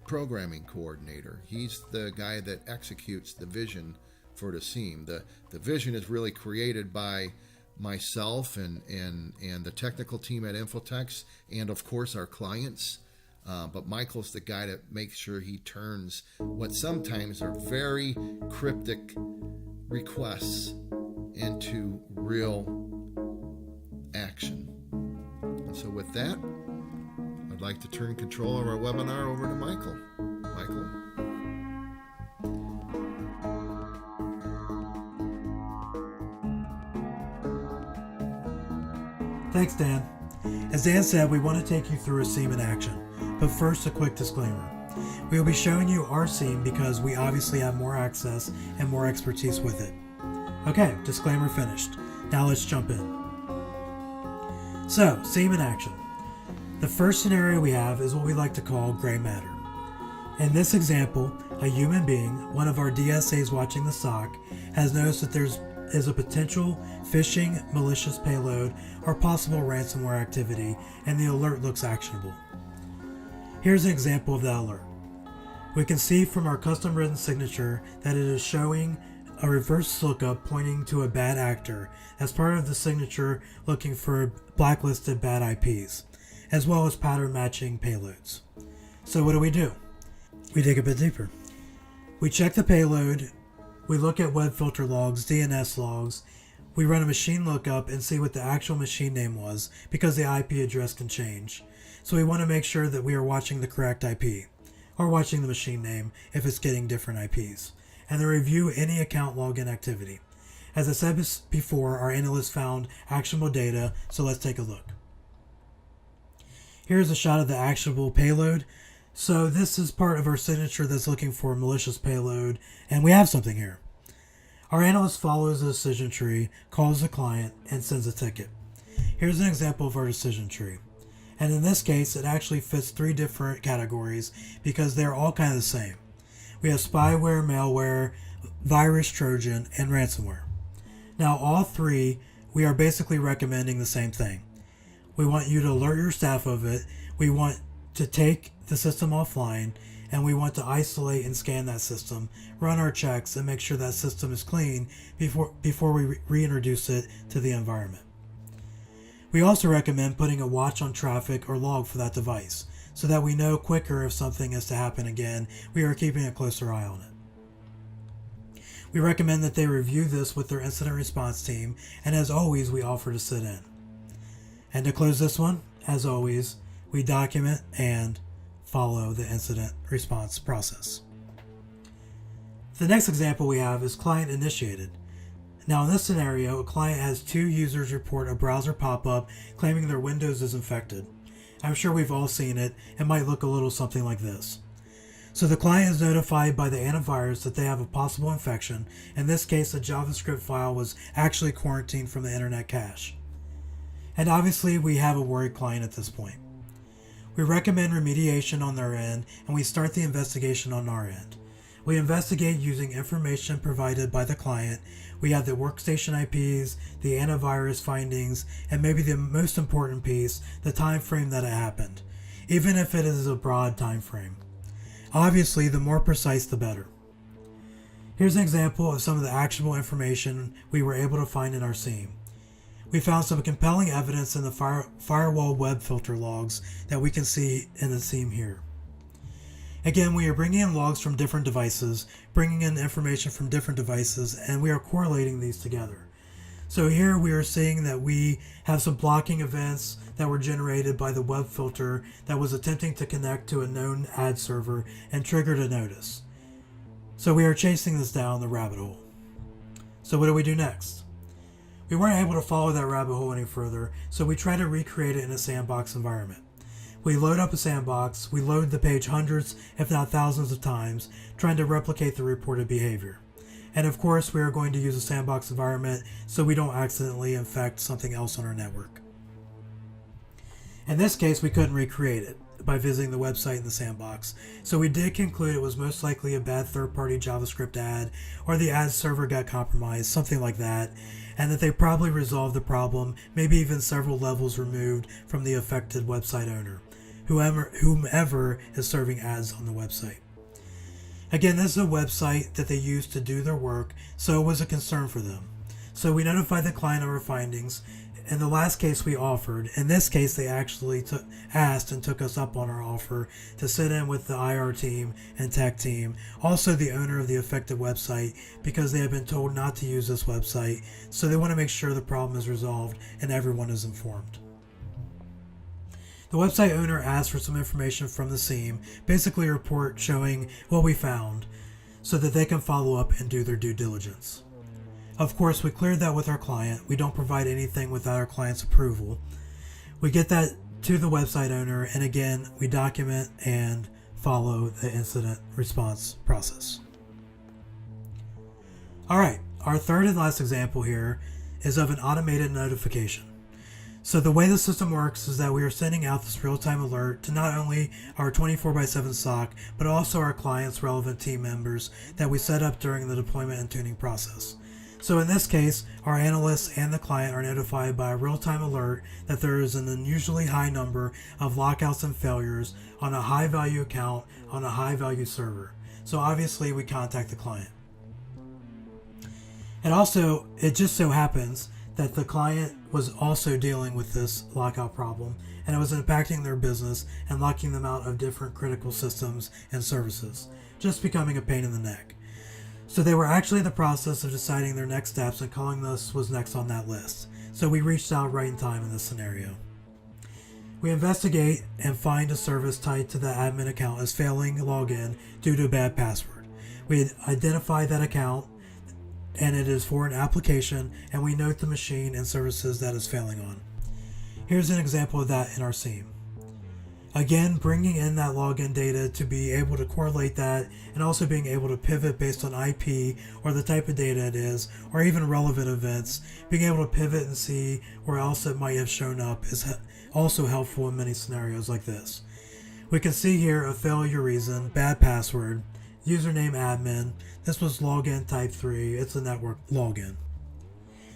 programming coordinator. He's the guy that executes the vision for the seam. The vision is really created by myself and the technical team at Infotex, and of course our clients. But Michael's the guy that makes sure he turns what sometimes are very cryptic requests into real action. And so with that, I'd like to turn control of our webinar over to Michael. Michael. Thanks, Dan. As Dan said, we want to take you through a seam in action. But first, a quick disclaimer. We will be showing you our seam because we obviously have more access and more expertise with it. Okay, disclaimer finished. Now let's jump in. So, seam in action. The first scenario we have is what we like to call gray matter. In this example, a human being, one of our DSAs watching the SOC, has noticed that there is a potential phishing, malicious payload, or possible ransomware activity, and the alert looks actionable. Here's an example of that alert. We can see from our custom written signature that it is showing a reverse lookup pointing to a bad actor as part of the signature looking for blacklisted bad IPs, as well as pattern matching payloads. So what do? We dig a bit deeper. We check the payload, we look at web filter logs, DNS logs, we run a machine lookup and see what the actual machine name was because the IP address can change. So we want to make sure that we are watching the correct IP, or watching the machine name if it's getting different IPs, and then review any account login activity. As I said before, our analysts found actionable data, so let's take a look. Here's a shot of the actionable payload. So this is part of our signature that's looking for a malicious payload, and we have something here. Our analyst follows the decision tree, calls the client, and sends a ticket. Here's an example of our decision tree. And in this case, it actually fits 3 different categories because they're all kind of the same. We have spyware, malware, virus, Trojan, and ransomware. Now all 3, we are basically recommending the same thing. We want you to alert your staff of it, we want to take the system offline, and we want to isolate and scan that system, run our checks, and make sure that system is clean before we reintroduce it to the environment. We also recommend putting a watch on traffic or log for that device, so that we know quicker if something is to happen again, we are keeping a closer eye on it. We recommend that they review this with their incident response team, and as always, we offer to sit in. And to close this one, as always, we document and follow the incident response process. The next example we have is client initiated. Now in this scenario, a client has 2 users report a browser pop-up claiming their Windows is infected. I'm sure we've all seen it. It might look a little something like this. So the client is notified by the antivirus that they have a possible infection. In this case, a JavaScript file was actually quarantined from the internet cache. And obviously we have a worried client at this point. We recommend remediation on their end, and we start the investigation on our end. We investigate using information provided by the client. We have the workstation IPs, the antivirus findings, and maybe the most important piece, the time frame that it happened, even if it is a broad time frame. Obviously, the more precise the better. Here's an example of some of the actionable information we were able to find in our SIEM. We found some compelling evidence in the firewall web filter logs that we can see in the SIEM here. Again, we are bringing in logs from different devices, bringing in information from different devices, and we are correlating these together. So here we are seeing that we have some blocking events that were generated by the web filter that was attempting to connect to a known ad server and triggered a notice. So we are chasing this down the rabbit hole. So what do we do next? We weren't able to follow that rabbit hole any further, so we try to recreate it in a sandbox environment. We load up a sandbox, we load the page hundreds, if not thousands of times, trying to replicate the reported behavior. And of course, we are going to use a sandbox environment so we don't accidentally infect something else on our network. In this case, we couldn't recreate it by visiting the website in the sandbox, so we did conclude it was most likely a bad third-party JavaScript ad, or the ad server got compromised, something like that, and that they probably resolved the problem, maybe even several levels removed from the affected website owner, whomever is serving ads on the website. Again, this is a website that they used to do their work, so it was a concern for them. So we notified the client of our findings. In the last case we offered, in this case they actually asked and took us up on our offer to sit in with the IR team and tech team, also the owner of the affected website, because they have been told not to use this website, so they want to make sure the problem is resolved and everyone is informed. The website owner asked for some information from the SIEM, basically a report showing what we found, so that they can follow up and do their due diligence. Of course, we cleared that with our client. We don't provide anything without our client's approval. We get that to the website owner, and again, we document and follow the incident response process. Alright, our third and last example here is of an automated notification. So the way the system works is that we are sending out this real-time alert to not only our 24/7 SOC, but also our client's relevant team members that we set up during the deployment and tuning process. So in this case, our analysts and the client are notified by a real-time alert that there is an unusually high number of lockouts and failures on a high-value account on a high-value server. So obviously we contact the client. And also, it just so happens that the client was also dealing with this lockout problem, and it was impacting their business and locking them out of different critical systems and services, just becoming a pain in the neck. So they were actually in the process of deciding their next steps, and calling us was next on that list. So we reached out right in time in this scenario. We investigate and find a service tied to the admin account as failing login due to a bad password. We identify that account, and it is for an application, and we note the machine and services that is failing on. Here's an example of that in our SIEM. Again, bringing in that login data to be able to correlate that, and also being able to pivot based on IP or the type of data it is, or even relevant events. Being able to pivot and see where else it might have shown up is also helpful in many scenarios like this. We can see here a failure reason, bad password, username admin. This was login type 3, it's a network login.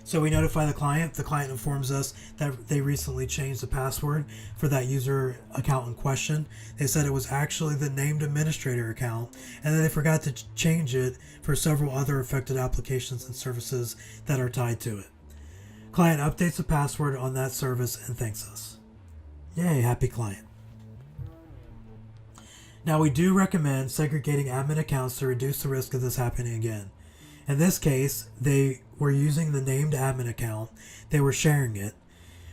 So we notify the client informs us that they recently changed the password for that user account in question. They said it was actually the named administrator account, and then they forgot to change it for several other affected applications and services that are tied to it. Client updates the password on that service and thanks us. Yay, happy client. Now we do recommend segregating admin accounts to reduce the risk of this happening again. In this case, they were using the named admin account, they were sharing it.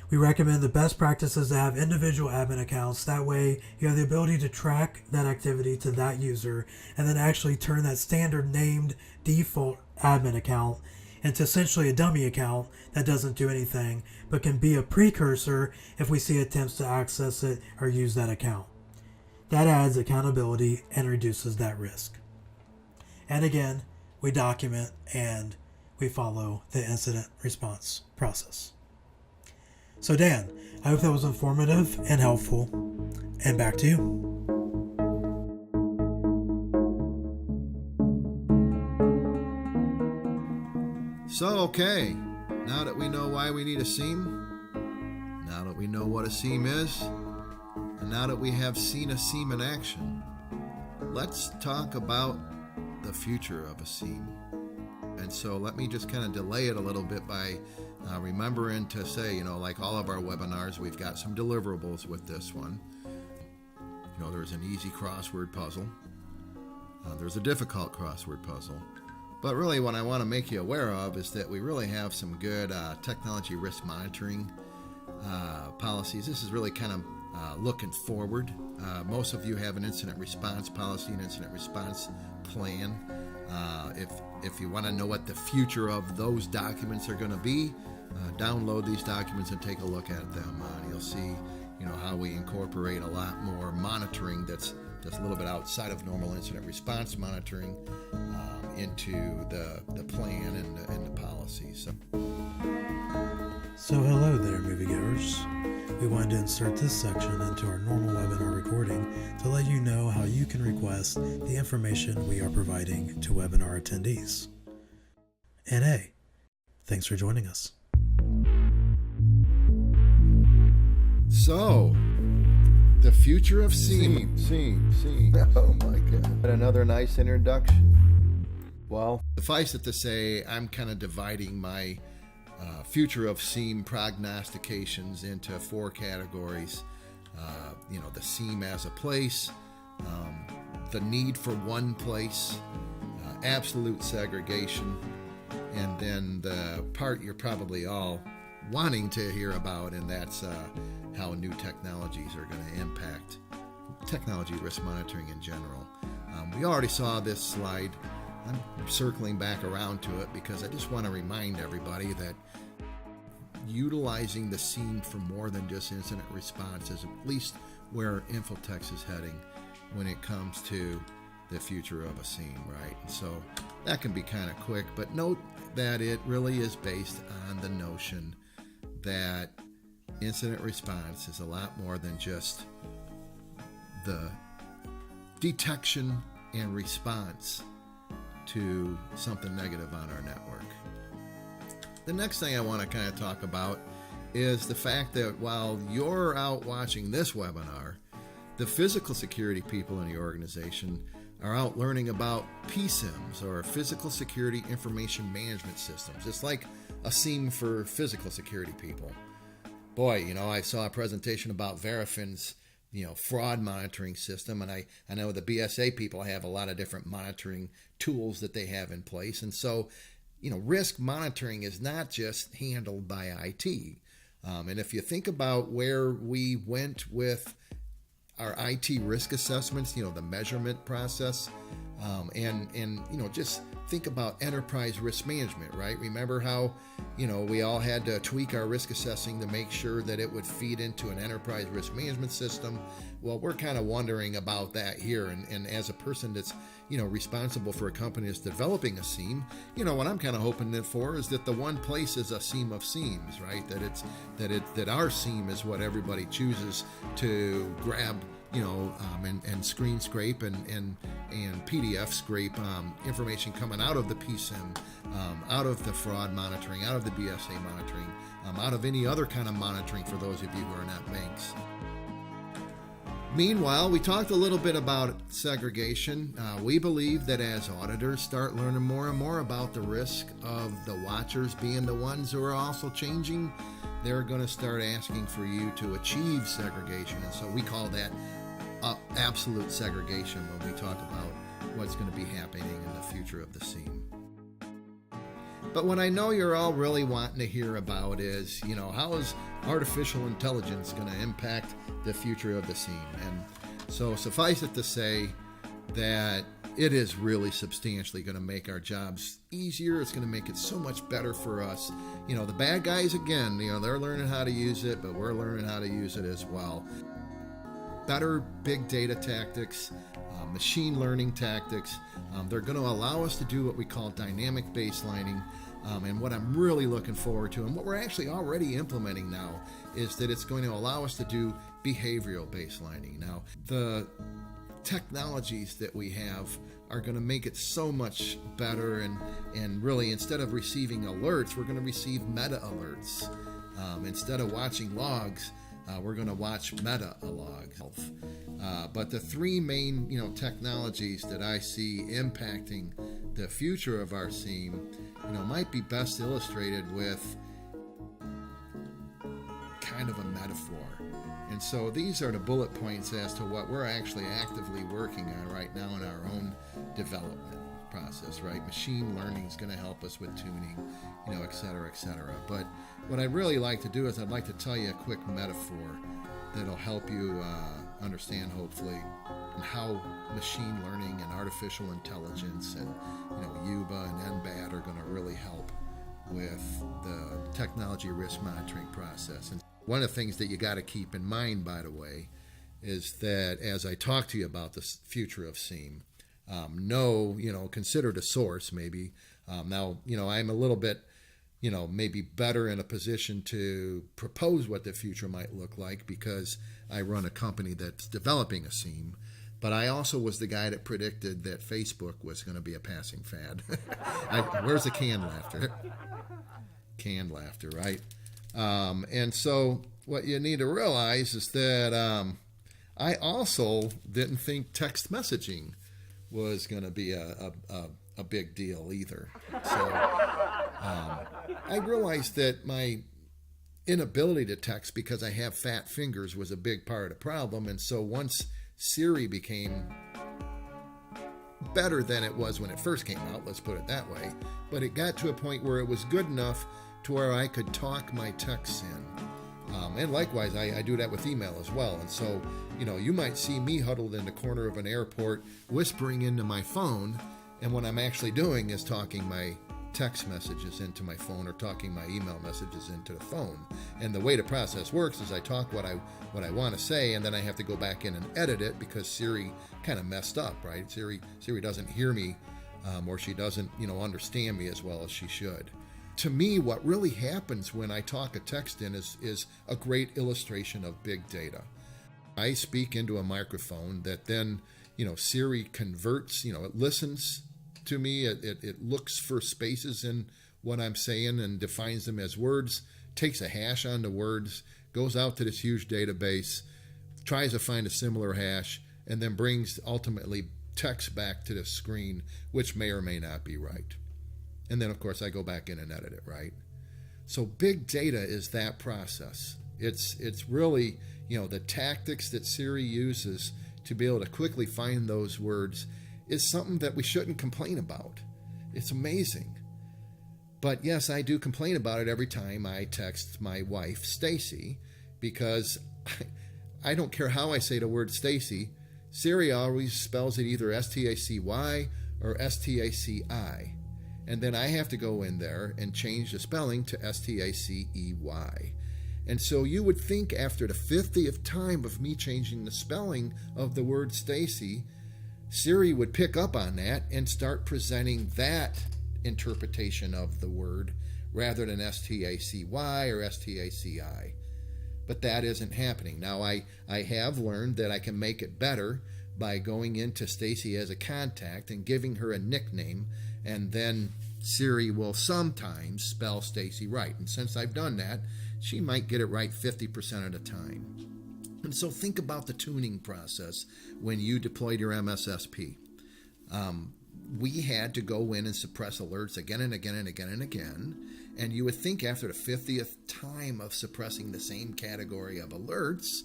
We recommend the best practice is to have individual admin accounts. That way you have the ability to track that activity to that user and then actually turn that standard named default admin account into essentially a dummy account that doesn't do anything, but can be a precursor if we see attempts to access it or use that account. That adds accountability and reduces that risk. And again, we document and we follow the incident response process. So Dan, I hope that was informative and helpful, and back to you. So, okay, now that we know why we need a seam, now that we know what a seam is, and now that we have seen a seam in action, let's talk about the future of a seam. And so let me just kind of delay it a little bit by remembering to say, like all of our webinars, we've got some deliverables with this one. There's an easy crossword puzzle. There's a difficult crossword puzzle. But really what I want to make you aware of is that we really have some good technology risk monitoring policies. This is really kind of looking forward. Most of you have an incident response policy, an incident response plan. If you want to know what the future of those documents are going to be, download these documents and take a look at them. You'll see, how we incorporate a lot more monitoring that's a little bit outside of normal incident response monitoring into the plan and the policies. So hello there, moviegoers. We wanted to insert this section into our normal webinar recording to let you know how you can request the information we are providing to webinar attendees. And hey, thanks for joining us. So, the future of Seam. Oh my God. Another nice introduction. Well, suffice it to say, I'm kind of dividing my future of seam prognostications into 4 categories. The seam as a place, the need for one place, absolute segregation, and then the part you're probably all wanting to hear about, and that's how new technologies are going to impact technology risk monitoring in general. We already saw this slide. I'm circling back around to it because I just want to remind everybody that utilizing the seam for more than just incident response is at least where Infotex is heading when it comes to the future of a seam, right? And so that can be kind of quick, but note that it really is based on the notion that incident response is a lot more than just the detection and response to something negative on our network. The next thing I want to kind of talk about is the fact that while you're out watching this webinar, the physical security people in the organization are out learning about PSIMs, or Physical Security Information Management Systems. It's like a SIEM for physical security people. Boy, I saw a presentation about Verafin's fraud monitoring system, and I know the BSA people have a lot of different monitoring tools that they have in place. And so, risk monitoring is not just handled by IT. And if you think about where we went with our IT risk assessments, the measurement process, and just think about enterprise risk management, right? Remember how, we all had to tweak our risk assessing to make sure that it would feed into an enterprise risk management system. Well, we're kind of wondering about that here. And as a person that's, responsible for a company that's developing a SIEM, what I'm kind of hoping for is that the one place is a SIEM of SIEMs, right? That our SIEM is what everybody chooses to grab, and screen scrape and PDF scrape information coming out of the PSIM, out of the fraud monitoring, out of the BSA monitoring, out of any other kind of monitoring for those of you who are not banks. Meanwhile, we talked a little bit about segregation. We believe that as auditors start learning more and more about the risk of the watchers being the ones who are also changing, they're going to start asking for you to achieve segregation. And so we call that absolute segregation when we talk about what's going to be happening in the future of the SIEM. But what I know you're all really wanting to hear about is, how is artificial intelligence going to impact the future of the SIEM? And so suffice it to say that, it is really substantially going to make our jobs easier. It's going to make it so much better for us. The bad guys, again, they're learning how to use it, but we're learning how to use it as well. Better big data tactics, machine learning tactics. They're going to allow us to do what we call dynamic baselining. And what I'm really looking forward to, and what we're actually already implementing now, is that it's going to allow us to do behavioral baselining. Now, the technologies that we have are going to make it so much better, and really, instead of receiving alerts, we're going to receive meta alerts. Instead of watching logs, we're going to watch meta logs. But the three main technologies that I see impacting the future of our SIEM might be best illustrated with kind of a metaphor. And so these are the bullet points as to what we're actually actively working on right now in our own development process, right? Machine learning is going to help us with tuning, et cetera, et cetera. But what I'd really like to do is I'd like to tell you a quick metaphor that'll help you understand, hopefully, how machine learning and artificial intelligence and UBA and NBAT are going to really help with the technology risk monitoring process. And one of the things that you got to keep in mind, by the way, is that as I talk to you about the future of SIEM, consider the source maybe. Now, I'm a little bit, maybe better in a position to propose what the future might look like because I run a company that's developing a SIEM. But I also was the guy that predicted that Facebook was going to be a passing fad. Where's the canned laughter? Canned laughter, right? And so what you need to realize is that I also didn't think text messaging was going to be a big deal either. So I realized that my inability to text because I have fat fingers was a big part of the problem. And so once Siri became better than it was when it first came out, let's put it that way, but it got to a point where it was good enough to where I could talk my texts in. And likewise, I do that with email as well. And so, you might see me huddled in the corner of an airport whispering into my phone, and what I'm actually doing is talking my text messages into my phone or talking my email messages into the phone. And the way the process works is I talk what I want to say, and then I have to go back in and edit it because Siri kind of messed up, right? Siri doesn't hear me, or she doesn't, understand me as well as she should. To me, what really happens when I talk a text in is a great illustration of big data. I speak into a microphone that then, Siri converts, it listens to me, it looks for spaces in what I'm saying and defines them as words, takes a hash on the words, goes out to this huge database, tries to find a similar hash, and then brings ultimately text back to the screen, which may or may not be right. And then, of course, I go back in and edit it, right? So big data is that process. It's really, the tactics that Siri uses to be able to quickly find those words is something that we shouldn't complain about. It's amazing. But yes, I do complain about it every time I text my wife, Stacy, because I don't care how I say the word Stacy, Siri always spells it either S-T-A-C-Y or S-T-A-C-I. And then I have to go in there and change the spelling to S-T-A-C-E-Y. And so you would think after the 50th time of me changing the spelling of the word Stacy, Siri would pick up on that and start presenting that interpretation of the word rather than S-T-A-C-Y or S-T-A-C-I. But that isn't happening. Now, I have learned that I can make it better by going into Stacy as a contact and giving her a nickname, and then Siri will sometimes spell Stacy right. And since I've done that, she might get it right 50% of the time. And so think about the tuning process when you deployed your MSSP. We had to go in and suppress alerts again and again and again and again. And you would think after the 50th time of suppressing the same category of alerts,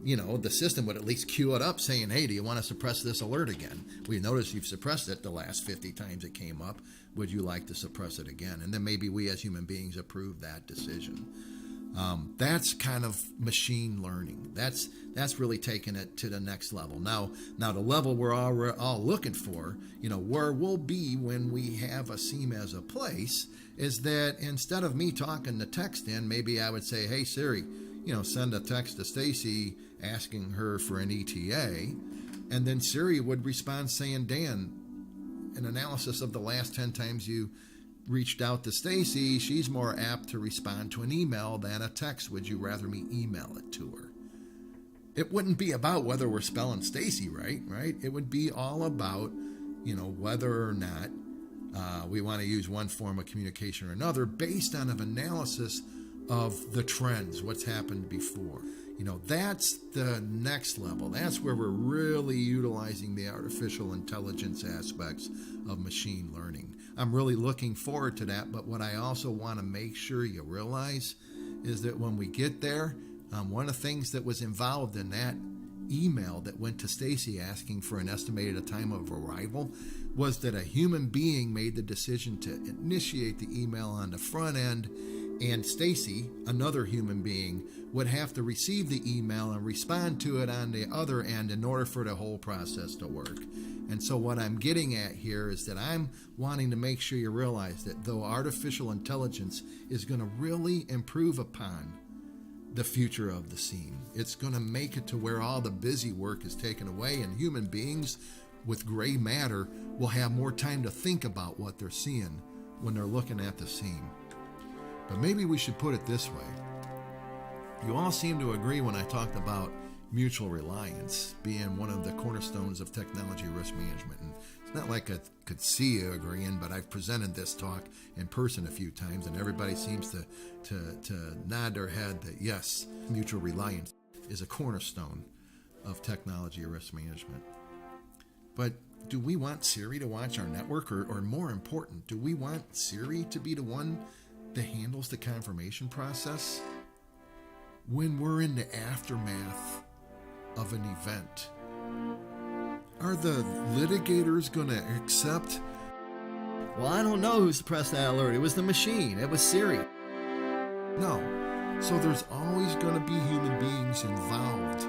the system would at least queue it up saying, hey, do you want to suppress this alert again? We notice you've suppressed it the last 50 times it came up. Would you like to suppress it again? And then maybe we as human beings approve that decision. That's kind of machine learning. That's really taking it to the next level. Now the level we're all looking for, where we'll be when we have a Siem as a place, is that instead of me talking the text in, maybe I would say, hey Siri, send a text to Stacy asking her for an ETA, and then Siri would respond saying, Dan, an analysis of the last 10 times you reached out to Stacy, she's more apt to respond to an email than a text. Would you rather me email it to her? It wouldn't be about whether we're spelling Stacy right? It would be all about, whether or not we want to use one form of communication or another based on an analysis of the trends, what's happened before. That's the next level. That's where we're really utilizing the artificial intelligence aspects of machine learning. I'm really looking forward to that, but what I also want to make sure you realize is that when we get there, one of the things that was involved in that email that went to Stacy asking for an estimated time of arrival was that a human being made the decision to initiate the email on the front end, and Stacy, another human being, would have to receive the email and respond to it on the other end in order for the whole process to work. And so what I'm getting at here is that I'm wanting to make sure you realize that though artificial intelligence is going to really improve upon the future of the Siem, it's going to make it to where all the busy work is taken away, and human beings with gray matter will have more time to think about what they're seeing when they're looking at the Siem. But maybe we should put it this way. You all seem to agree when I talked about mutual reliance being one of the cornerstones of technology risk management. And it's not like I could see you agreeing, but I've presented this talk in person a few times, and everybody seems to nod their head that yes, mutual reliance is a cornerstone of technology risk management. But do we want Siri to watch our network, or more important, do we want Siri to be the one that handles the confirmation process when we're in the aftermath of an event? Are the litigators going to accept, well, I don't know who suppressed that alert. It was the machine. It was Siri. No. So there's always going to be human beings involved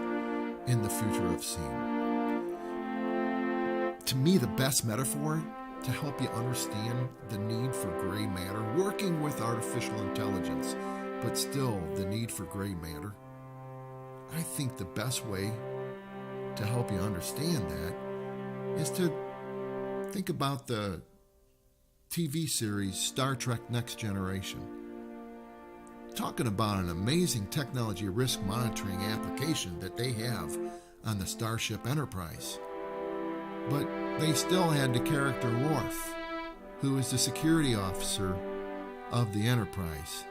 in the future of Siem. To me, the best metaphor to help you understand the need for gray matter, working with artificial intelligence, but still the need for gray matter, I think the best way to help you understand that is to think about the TV series Star Trek Next Generation. Talking about an amazing technology risk monitoring application that they have on the Starship Enterprise. But they still had the character Worf, who is the security officer of the Enterprise.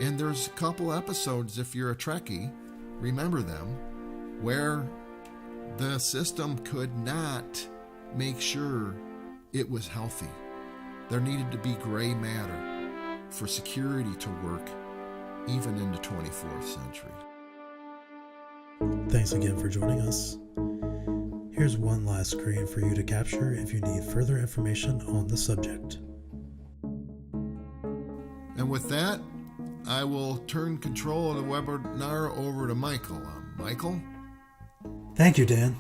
And there's a couple episodes, if you're a Trekkie, remember them, where the system could not make sure it was healthy. There needed to be gray matter for security to work even in the 24th century. Thanks again for joining us. Here's one last screen for you to capture if you need further information on the subject. And with that, I will turn control of the webinar over to Michael. Michael? Thank you, Dan.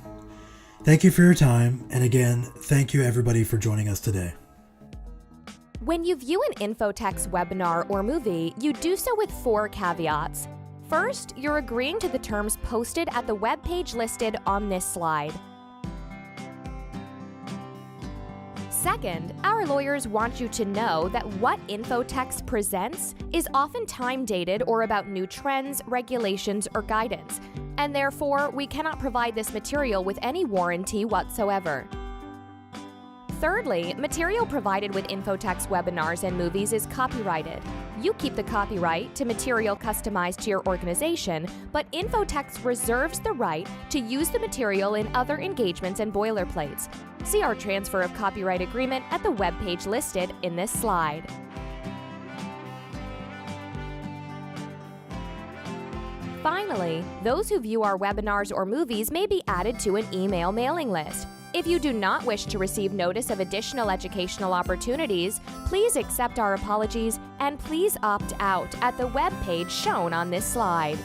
Thank you for your time, and again, thank you everybody for joining us today. When you view an InfoText webinar or movie, you do so with 4 caveats. First, you're agreeing to the terms posted at the web page listed on this slide. Second, our lawyers want you to know that what InfoText presents is often time-dated or about new trends, regulations, or guidance, and therefore we cannot provide this material with any warranty whatsoever. Thirdly, material provided with InfoText webinars and movies is copyrighted. You keep the copyright to material customized to your organization, but InfoText reserves the right to use the material in other engagements and boilerplates. See our transfer of copyright agreement at the web page listed in this slide. Finally, those who view our webinars or movies may be added to an email mailing list. If you do not wish to receive notice of additional educational opportunities, please accept our apologies and please opt out at the web page shown on this slide.